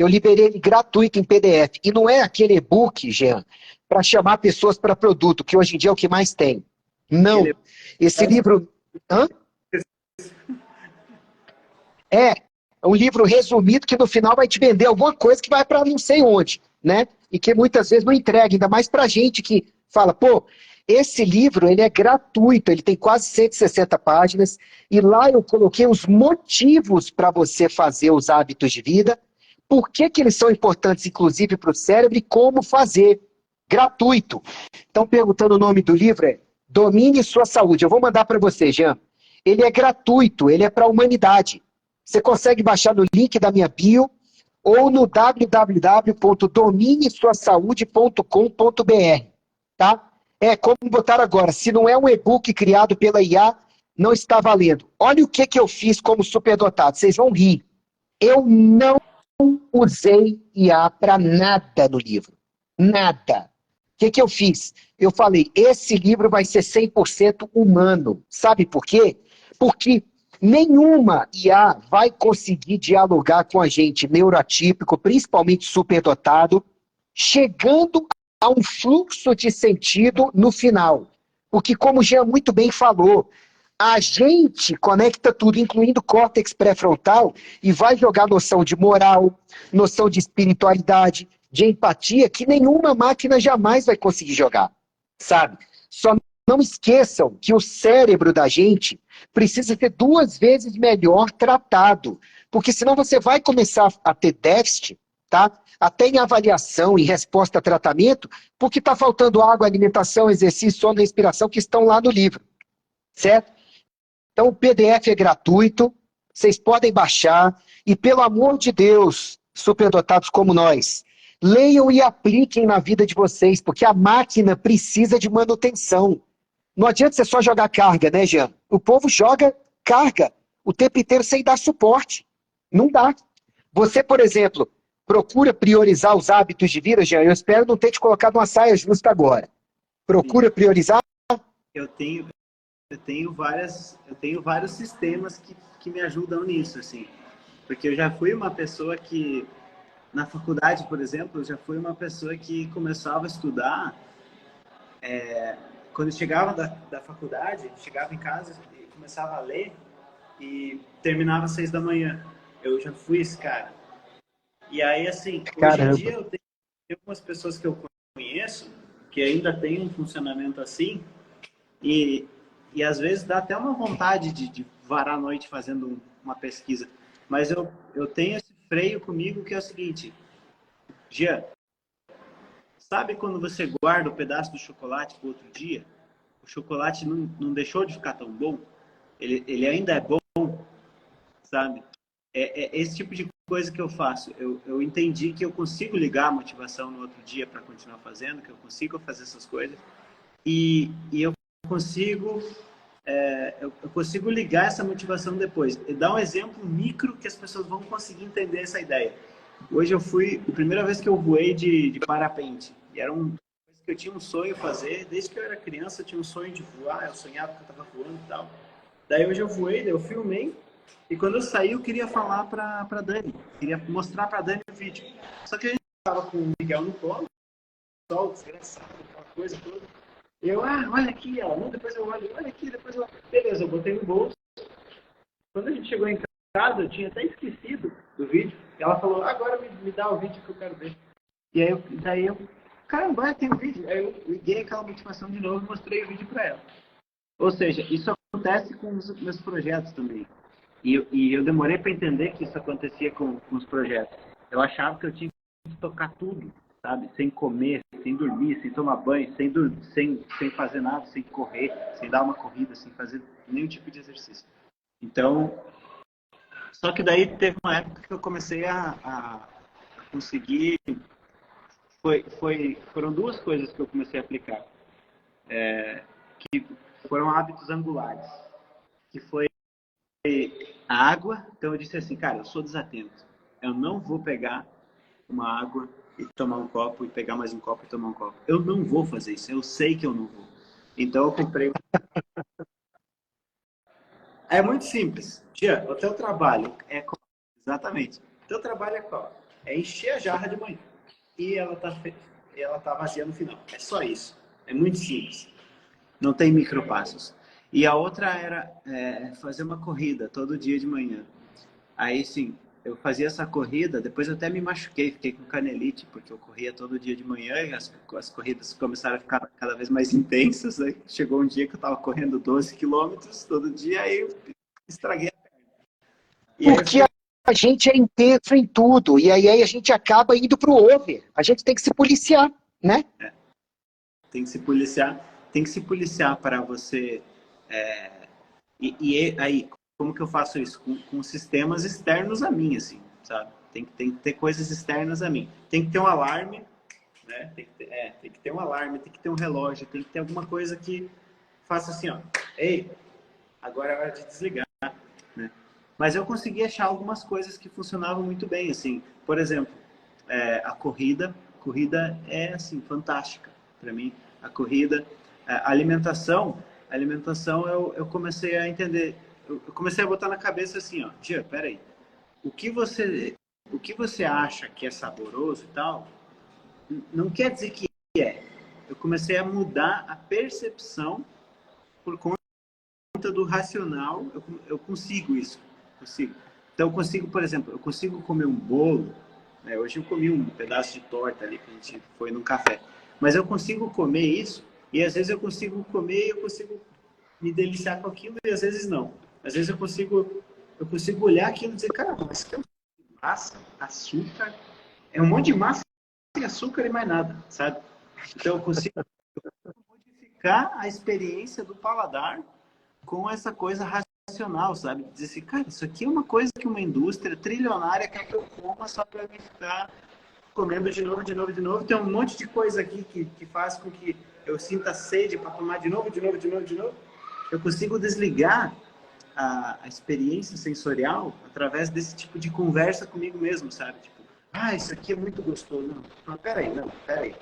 liberei ele gratuito em PDF. E não é aquele e-book, Jean, para chamar pessoas para produto, que hoje em dia é o que mais tem. Não. Esse livro... Hã? É um livro resumido que no final vai te vender alguma coisa que vai para não sei onde, né? E que muitas vezes não entrega, ainda mais para gente que fala, pô, esse livro ele é gratuito, ele tem quase 160 páginas, e lá eu coloquei os motivos para você fazer os hábitos de vida, por que eles são importantes, inclusive, para o cérebro, e como fazer. Gratuito. Então, perguntando o nome do livro, é Domine Sua Saúde. Eu vou mandar para você, Jean. Ele é gratuito, ele é para a humanidade. Você consegue baixar no link da minha bio ou no www.dominesuasaude.com.br, tá? É como botar agora, se não é um e-book criado pela IA, não está valendo. Olha o que eu fiz como superdotado, vocês vão rir. Eu não usei IA para nada no livro. Nada. O que eu fiz? Eu falei, esse livro vai ser 100% humano. Sabe por quê? Porque nenhuma IA vai conseguir dialogar com a gente neuroatípico, principalmente superdotado, chegando a um fluxo de sentido no final. Porque, como o Jean muito bem falou, a gente conecta tudo, incluindo o córtex pré-frontal, e vai jogar noção de moral, noção de espiritualidade, de empatia, que nenhuma máquina jamais vai conseguir jogar, sabe? Só não esqueçam que o cérebro da gente precisa ser 2 vezes melhor tratado, porque senão você vai começar a ter déficit tá? Até em avaliação, em resposta a tratamento, porque está faltando água, alimentação, exercício, sono, respiração, que estão lá no livro, certo? Então, o PDF é gratuito, vocês podem baixar, e pelo amor de Deus, superdotados como nós, leiam e apliquem na vida de vocês, porque a máquina precisa de manutenção. Não adianta você só jogar carga, né, Jean? O povo joga carga o tempo inteiro sem dar suporte. Não dá. Você, por exemplo, procura priorizar os hábitos de vida, Jean. Eu espero não ter te colocado uma saia justa agora. Procura priorizar. Eu tenho, eu tenho vários sistemas que me ajudam nisso, assim. Porque eu já fui uma pessoa que, na faculdade, por exemplo, eu já fui uma pessoa que começava a estudar. Quando eu chegava da faculdade, chegava em casa e começava a ler e terminava às 6 da manhã. Eu já fui esse cara. E aí, assim, hoje em dia Caramba. eu tenho algumas pessoas que eu conheço que ainda tem um funcionamento assim e, e às vezes dá até uma vontade de varar a noite fazendo uma pesquisa. Mas eu tenho esse freio comigo que é o seguinte, Jean, sabe quando você guarda o pedaço do chocolate para outro dia? O chocolate não deixou de ficar tão bom? Ele ainda é bom, sabe? É esse tipo de coisa que eu faço. Eu entendi que eu consigo ligar a motivação no outro dia para continuar fazendo, que eu consigo fazer essas coisas. E eu consigo eu consigo ligar essa motivação depois. E dar um exemplo micro que as pessoas vão conseguir entender essa ideia. Hoje eu fui, a primeira vez que eu voei de parapente. E era uma coisa que eu tinha um sonho fazer. Desde que eu era criança, eu tinha um sonho de voar. Eu sonhava que eu estava voando e tal. Daí hoje eu voei, eu filmei. E quando eu saí, eu queria falar para Dani. Queria mostrar para Dani o vídeo. Só que a gente estava com o Miguel no colo. Sol, desgraçado, aquela coisa toda. Eu, olha aqui, ó. Não, depois eu olho aqui, depois eu... Beleza, eu botei no bolso. Quando a gente chegou em casa, eu tinha até esquecido do vídeo. E ela falou, agora me dá o vídeo que eu quero ver. E aí daí eu, caramba, tem um vídeo. Aí eu liguei aquela motivação de novo e mostrei o vídeo para ela. Ou seja, isso acontece com os meus projetos também. E eu demorei para entender que isso acontecia com os projetos. Eu achava que eu tinha que tocar tudo, sabe? Sem comer, sem dormir, sem tomar banho, sem fazer nada, sem correr, sem dar uma corrida, sem fazer nenhum tipo de exercício. Então, só que daí teve uma época que eu comecei a conseguir... Foram duas coisas que eu comecei a aplicar. Que foram hábitos angulares. Que foi a água. Então eu disse assim, cara, eu sou desatento. Eu não vou pegar uma água e tomar um copo, e pegar mais um copo e tomar um copo. Eu não vou fazer isso, eu sei que eu não vou. Então eu comprei. É muito simples. Tia, o teu trabalho é qual? Exatamente. O teu trabalho é qual? É encher a jarra de manhã. E ela tá vazia no final. É só isso. É muito simples. Não tem micropassos. E a outra era fazer uma corrida todo dia de manhã. Aí, sim, eu fazia essa corrida, depois eu até me machuquei, fiquei com canelite, porque eu corria todo dia de manhã e as corridas começaram a ficar cada vez mais intensas. Aí chegou um dia que eu estava correndo 12 quilômetros todo dia, aí eu estraguei a perna. E aí eu Porque fiquei... a gente é intenso em tudo, e aí a gente acaba indo pro over. A gente tem que se policiar, né? Tem que se policiar para você... E aí, como que eu faço isso? Com sistemas externos a mim, assim, sabe? Tem que ter coisas externas a mim. Tem que ter um alarme, né? Tem que ter um alarme, tem que ter um relógio, tem que ter alguma coisa que faça assim, ó. Ei, agora é hora de desligar, né? Mas eu consegui achar algumas coisas que funcionavam muito bem, assim. Por exemplo, a corrida é, assim, fantástica para mim. A corrida, a alimentação eu comecei a entender, eu comecei a botar na cabeça assim, ó, tia, peraí, o que você acha que é saboroso e tal, não quer dizer que é. Eu comecei a mudar a percepção por conta do racional. Eu consigo isso, consigo. Então eu consigo, por exemplo, eu consigo comer um bolo, né? Hoje eu comi um pedaço de torta ali que a gente foi num café, mas eu consigo comer isso e às vezes eu consigo comer, eu consigo me deliciar com aquilo e às vezes não. Às vezes eu consigo olhar aquilo e dizer, cara, mas que é massa, açúcar, é um monte de massa e açúcar e mais nada, sabe? Então eu consigo modificar a experiência do paladar com essa coisa racional, sabe? Dizer assim, cara, isso aqui é uma coisa que uma indústria trilionária quer que eu coma só para me ficar comendo de novo, de novo, de novo. Tem um monte de coisa aqui que faz com que eu sinta sede para tomar de novo, de novo, de novo, de novo. Eu consigo desligar a experiência sensorial através desse tipo de conversa comigo mesmo, sabe? Tipo, isso aqui é muito gostoso. Não, peraí.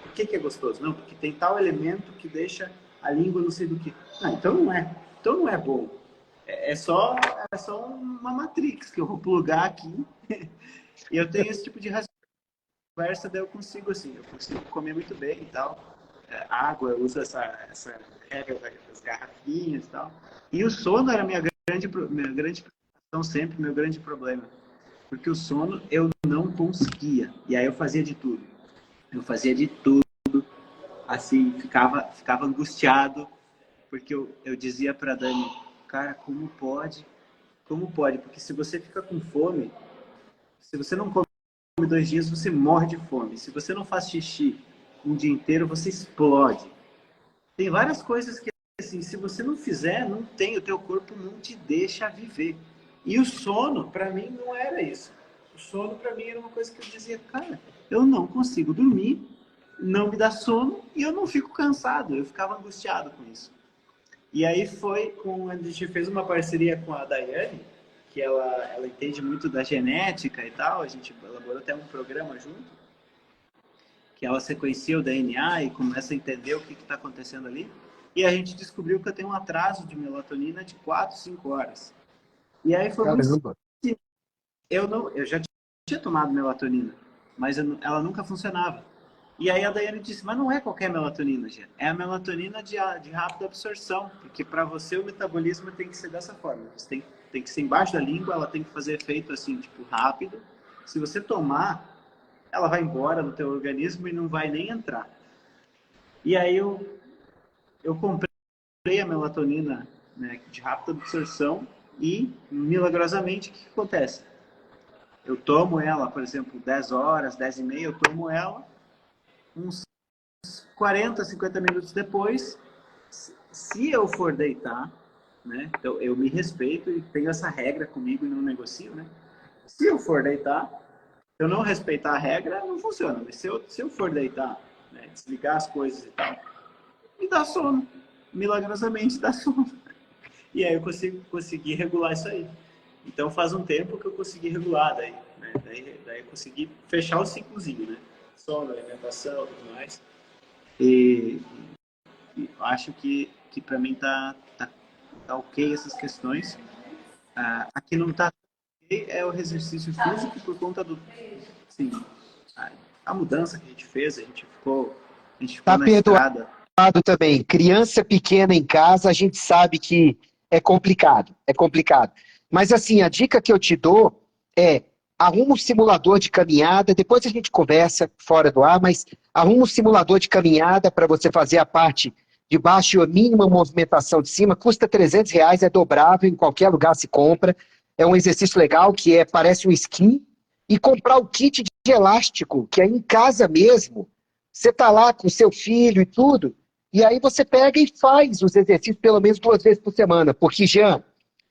Por que é gostoso? Não, porque tem tal elemento que deixa a língua não sei do que. Então não é. Então não é bom. É só uma matrix que eu vou plugar aqui e eu tenho esse tipo de conversa, daí eu consigo comer muito bem e tal. Água, eu uso essa regra das garrafinhas e tal. E o sono era minha grande preocupação sempre, meu grande problema. Porque o sono eu não conseguia. E aí eu fazia de tudo. Assim, ficava angustiado, porque eu dizia para Dani, cara, como pode? Como pode? Porque se você fica com fome, se você não come 2 dias, você morre de fome. Se você não faz xixi um dia inteiro, você explode. Tem várias coisas que, assim, se você não fizer, não tem, o teu corpo não te deixa viver. E o sono, para mim, não era isso. O sono, para mim, era uma coisa que eu dizia, cara, eu não consigo dormir, não me dá sono e eu não fico cansado. Eu ficava angustiado com isso. E aí a gente fez uma parceria com a Daiane, que ela entende muito da genética e tal, a gente elaborou até um programa junto, que ela sequencia o DNA e começa a entender o que está acontecendo ali, e a gente descobriu que eu tenho um atraso de melatonina de 4, 5 horas. E aí foi muito simples. Eu já tinha tomado melatonina, mas ela nunca funcionava. E aí a Daiane disse, mas não é qualquer melatonina, Gia. É a melatonina de rápida absorção, porque para você o metabolismo tem que ser dessa forma. Você tem que ser embaixo da língua, ela tem que fazer efeito assim, tipo, rápido. Se você tomar, ela vai embora do teu organismo e não vai nem entrar. E aí eu comprei a melatonina, né, de rápida absorção e, milagrosamente, o que acontece? Eu tomo ela, por exemplo, 10 horas, 10 e meia, eu tomo ela, uns 40, 50 minutos depois, se eu for deitar, né, então eu me respeito e tenho essa regra comigo e não negocio, né? Se eu for deitar, se eu não respeitar a regra, não funciona. Mas se eu for deitar, né, desligar as coisas e tal, me dá sono. Milagrosamente dá sono. E aí eu consegui regular isso aí. Então faz um tempo que eu consegui regular daí, né? Daí eu consegui fechar o ciclozinho, né? Sono, alimentação, tudo mais. E acho que para mim tá ok essas questões. Aqui não tá ok é o exercício físico por conta do, assim, a mudança que a gente fez, a gente ficou Tá na estrada. também. Criança pequena em casa, a gente sabe que é complicado. Mas assim, a dica que eu te dou é arruma um simulador de caminhada, depois a gente conversa fora do ar, mas arruma um simulador de caminhada para você fazer a parte de baixo e a mínima movimentação de cima, custa R$300, é dobrável, em qualquer lugar se compra, é um exercício legal que parece um esqui, e comprar o kit de elástico, que é em casa mesmo, você tá lá com seu filho e tudo, e aí você pega e faz os exercícios pelo menos 2 vezes por semana, porque, Jean,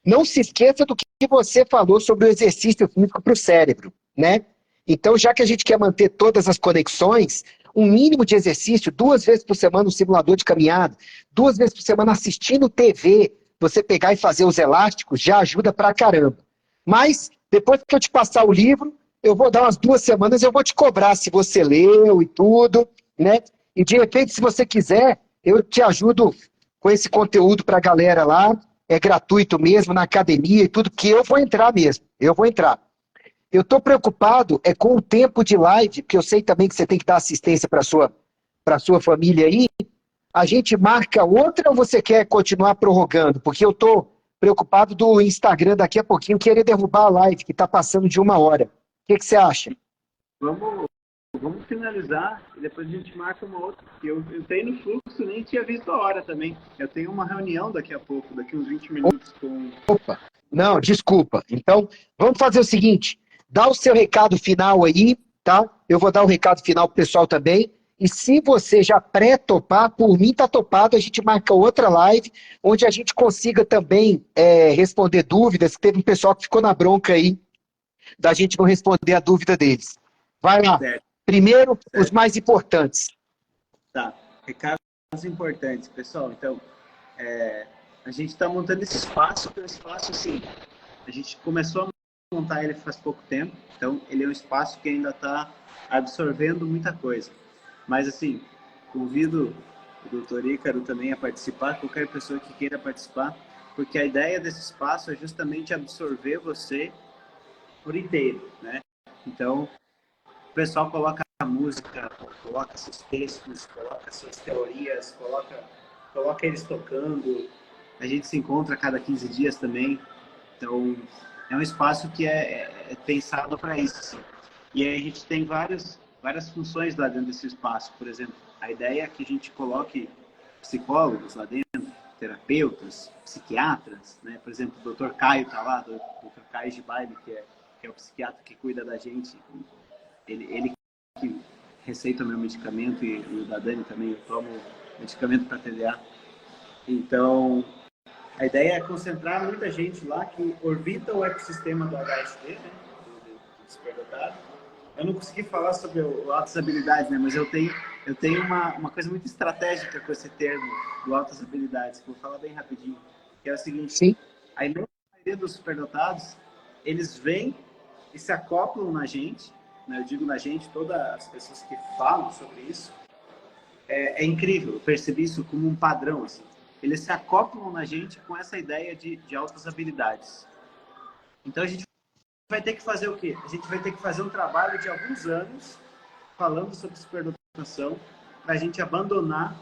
não se esqueça do que você falou sobre o exercício físico para o cérebro, né? Então, já que a gente quer manter todas as conexões, um mínimo de exercício, 2 vezes por semana no simulador de caminhada, 2 vezes por semana assistindo TV, você pegar e fazer os elásticos, já ajuda pra caramba. Mas, depois que eu te passar o livro, eu vou dar umas 2 semanas, eu vou te cobrar se você leu e tudo, né? E, de repente, se você quiser, eu te ajudo com esse conteúdo pra galera lá, é gratuito mesmo, na academia e tudo, que eu vou entrar mesmo, eu vou entrar. Eu estou preocupado com o tempo de live, porque eu sei também que você tem que dar assistência para sua família aí. A gente marca outra ou você quer continuar prorrogando? Porque eu estou preocupado do Instagram daqui a pouquinho querer derrubar a live, que está passando de 1 hora. O que você acha? Vamos finalizar e depois a gente marca uma outra. Eu entrei no fluxo, nem tinha visto a hora também. Eu tenho uma reunião daqui a pouco, daqui uns 20 minutos com... Opa, não, desculpa. Então, vamos fazer o seguinte, dá o seu recado final aí, tá? Eu vou dar o recado final pro pessoal também. E se você já pré-topar, por mim tá topado, a gente marca outra live, onde a gente consiga também responder dúvidas. Teve um pessoal que ficou na bronca aí da gente não responder a dúvida deles. Vai lá. Certo, Primeiro, os certo. mais importantes. Tá. Recados importantes, pessoal. Então, a gente está montando esse espaço, que é um espaço assim, a gente começou a montar ele faz pouco tempo, então ele é um espaço que ainda está absorvendo muita coisa. Mas assim, convido o doutor Ícaro também a participar, qualquer pessoa que queira participar, porque a ideia desse espaço é justamente absorver você por inteiro, né? Então, o pessoal coloca a música, coloca seus textos, coloca suas teorias, coloca eles tocando. A gente se encontra a cada 15 dias também. Então, é um espaço que é pensado para isso. Assim. E aí a gente tem várias funções lá dentro desse espaço. Por exemplo, a ideia é que a gente coloque psicólogos lá dentro, terapeutas, psiquiatras, né? Por exemplo, o Dr. Caio está lá, o Dr. Caio de Baile, que é o psiquiatra que cuida da gente. Ele que receita o meu medicamento e o da Dani também, eu tomo medicamento para TDA. Então, a ideia é concentrar muita gente lá que orbita o ecossistema do HSD, né, do superdotado. Eu não consegui falar sobre altas habilidades, né, mas eu tenho uma coisa muito estratégica com esse termo do altas habilidades, que eu vou falar bem rapidinho, que é o seguinte: Sim. a imensa maioria dos superdotados, eles vêm e se acoplam na gente, né, eu digo na gente, todas as pessoas que falam sobre isso, é incrível, eu percebi isso como um padrão, assim. Eles se acoplam na gente com essa ideia de altas habilidades. Então a gente vai ter que fazer o quê? A gente vai ter que fazer um trabalho de alguns anos falando sobre superdotação para a gente abandonar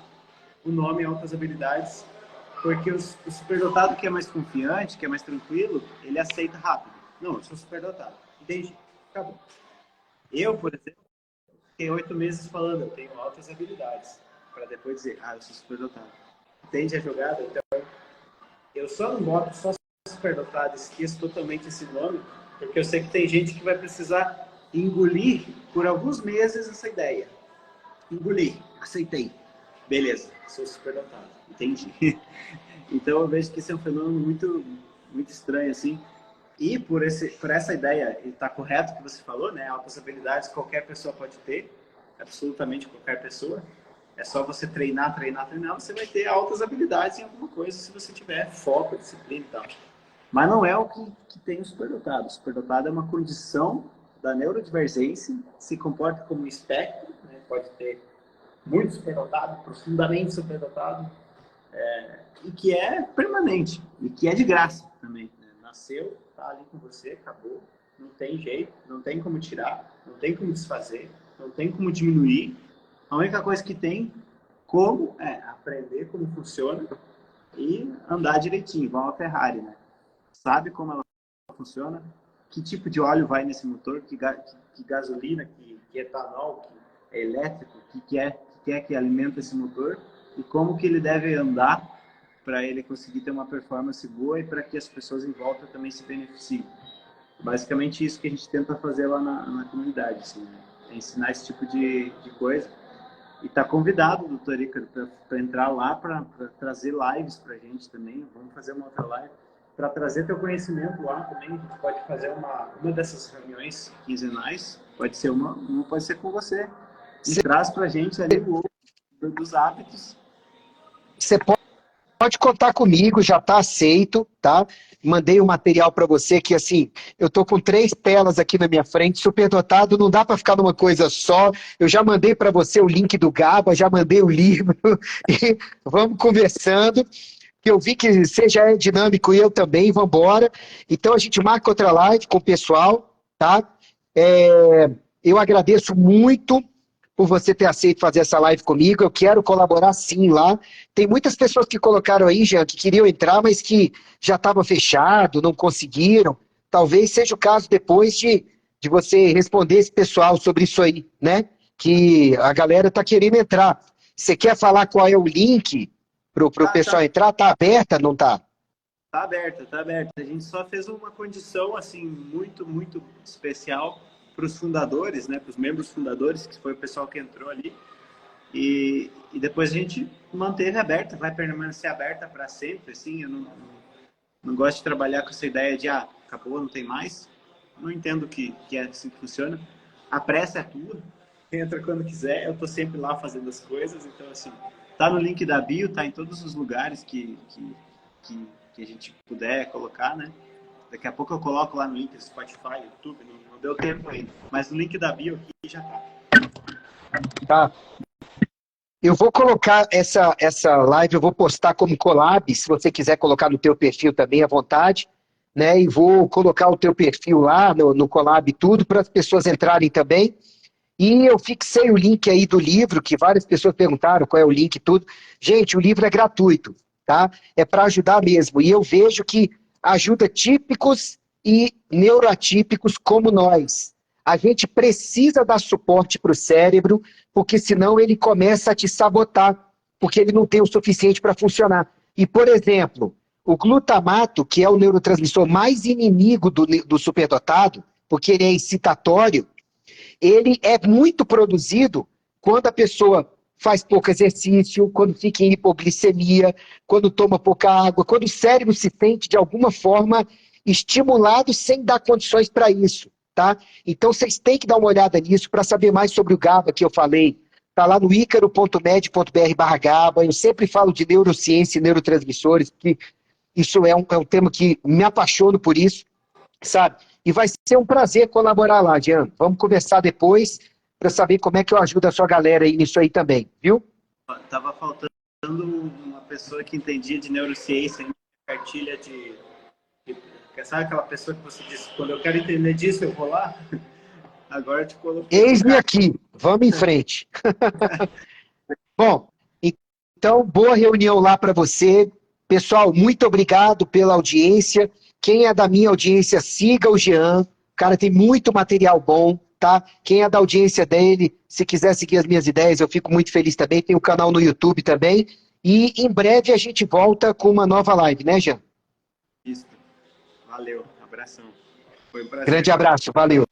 o nome altas habilidades, porque o superdotado que é mais confiante, que é mais tranquilo, ele aceita rápido. Não, eu sou superdotado. Entendi. Acabou. Eu, por exemplo, fiquei 8 meses falando, eu tenho altas habilidades, para depois dizer, eu sou superdotado. Entende a jogada? Então, eu só não boto só superdotado, esqueço totalmente esse nome, porque eu sei que tem gente que vai precisar engolir por alguns meses essa ideia. Engolir, aceitei. Beleza, sou superdotado, entendi. Então eu vejo que esse é um fenômeno muito, muito estranho, assim. E por essa ideia, e está correto o que você falou, né? Altas habilidades qualquer pessoa pode ter, absolutamente qualquer pessoa. É só você treinar, você vai ter altas habilidades em alguma coisa se você tiver foco, disciplina e tal. Mas não é o que tem o superdotado. O superdotado é uma condição da neurodivergência, se comporta como um espectro, né? Pode ter muito superdotado, profundamente superdotado, e que é permanente, e que é de graça também. Né? Nasceu, tá ali com você, acabou, não tem jeito, não tem como tirar, não tem como desfazer, não tem como diminuir. A única coisa que tem como é aprender como funciona e andar direitinho, igual a Ferrari, né? Sabe como ela funciona, que tipo de óleo vai nesse motor, que gasolina, que etanol, que é elétrico, que alimenta esse motor e como que ele deve andar para ele conseguir ter uma performance boa e para que as pessoas em volta também se beneficiem. Basicamente isso que a gente tenta fazer lá na comunidade, assim, né? É ensinar esse tipo de coisa. E está convidado, doutor Ícaro, para entrar lá, para trazer lives para a gente também. Vamos fazer uma outra live para trazer teu conhecimento lá também. A gente pode fazer uma dessas reuniões quinzenais, pode ser uma pode ser com você. E traz para a gente ali o dos hábitos. Você pode contar comigo, já está aceito, tá? Mandei o material para você que, assim, eu tô com 3 telas aqui na minha frente, superdotado, não dá para ficar numa coisa só. Eu já mandei para você o link do GABA, já mandei o livro, e vamos conversando, que eu vi que você já é dinâmico e eu também, vamos embora. Então a gente marca outra live com o pessoal, tá? Eu agradeço muito por você ter aceito fazer essa live comigo. Eu quero colaborar sim lá. Tem muitas pessoas que colocaram aí, Jean, que queriam entrar, mas que já estava fechado, não conseguiram. Talvez seja o caso depois de você responder esse pessoal sobre isso aí, né? Que a galera está querendo entrar. Você quer falar qual é o link para o pessoal entrar? Está aberta, não está? Tá aberta. A gente só fez uma condição, assim, muito, muito especial os fundadores, né, para os membros fundadores, que foi o pessoal que entrou ali. E depois a gente manteve aberta, vai permanecer aberta para sempre, assim. Eu não gosto de trabalhar com essa ideia de, acabou, não tem mais. Não entendo que é assim que funciona. A pressa é tua, entra quando quiser, eu tô sempre lá fazendo as coisas, então assim, tá no link da bio, tá em todos os lugares que a gente puder colocar, né? Daqui a pouco eu coloco lá no link do Spotify, YouTube, não deu tempo ainda, mas no link da bio aqui já tá. Tá. Eu vou colocar essa live, eu vou postar como collab, se você quiser colocar no teu perfil também à vontade, né? E vou colocar o teu perfil lá no collab tudo para as pessoas entrarem também. E eu fixei o link aí do livro, que várias pessoas perguntaram qual é o link e tudo. Gente, o livro é gratuito, tá? É para ajudar mesmo. E eu vejo que ajuda típicos e neuroatípicos como nós. A gente precisa dar suporte para o cérebro, porque senão ele começa a te sabotar, porque ele não tem o suficiente para funcionar. E, por exemplo, o glutamato, que é o neurotransmissor mais inimigo do superdotado, porque ele é excitatório, ele é muito produzido quando a pessoa faz pouco exercício, quando fica em hipoglicemia, quando toma pouca água, quando o cérebro se sente de alguma forma estimulado sem dar condições para isso, tá? Então vocês têm que dar uma olhada nisso para saber mais sobre o GABA que eu falei. Está lá no icaro.med.br/GABA. Eu sempre falo de neurociência e neurotransmissores, que isso é um tema que me apaixono por isso, sabe? E vai ser um prazer colaborar lá, Jean. Vamos conversar depois para saber como é que eu ajudo a sua galera aí nisso aí também, viu? Tava faltando uma pessoa que entendia de neurociência, cartilha sabe aquela pessoa que você disse, quando eu quero entender disso, eu vou lá? Agora eu te coloquei. Eis-me aqui, vamos em frente. Bom, então, boa reunião lá para você. Pessoal, muito obrigado pela audiência. Quem é da minha audiência, siga o Jean. O cara tem muito material bom, tá? Quem é da audiência dele, se quiser seguir as minhas ideias, eu fico muito feliz também. Tem o canal no YouTube também. E em breve a gente volta com uma nova live, né, Jean? Isso. Valeu. Abração. Foi um prazer. Grande abraço. Valeu.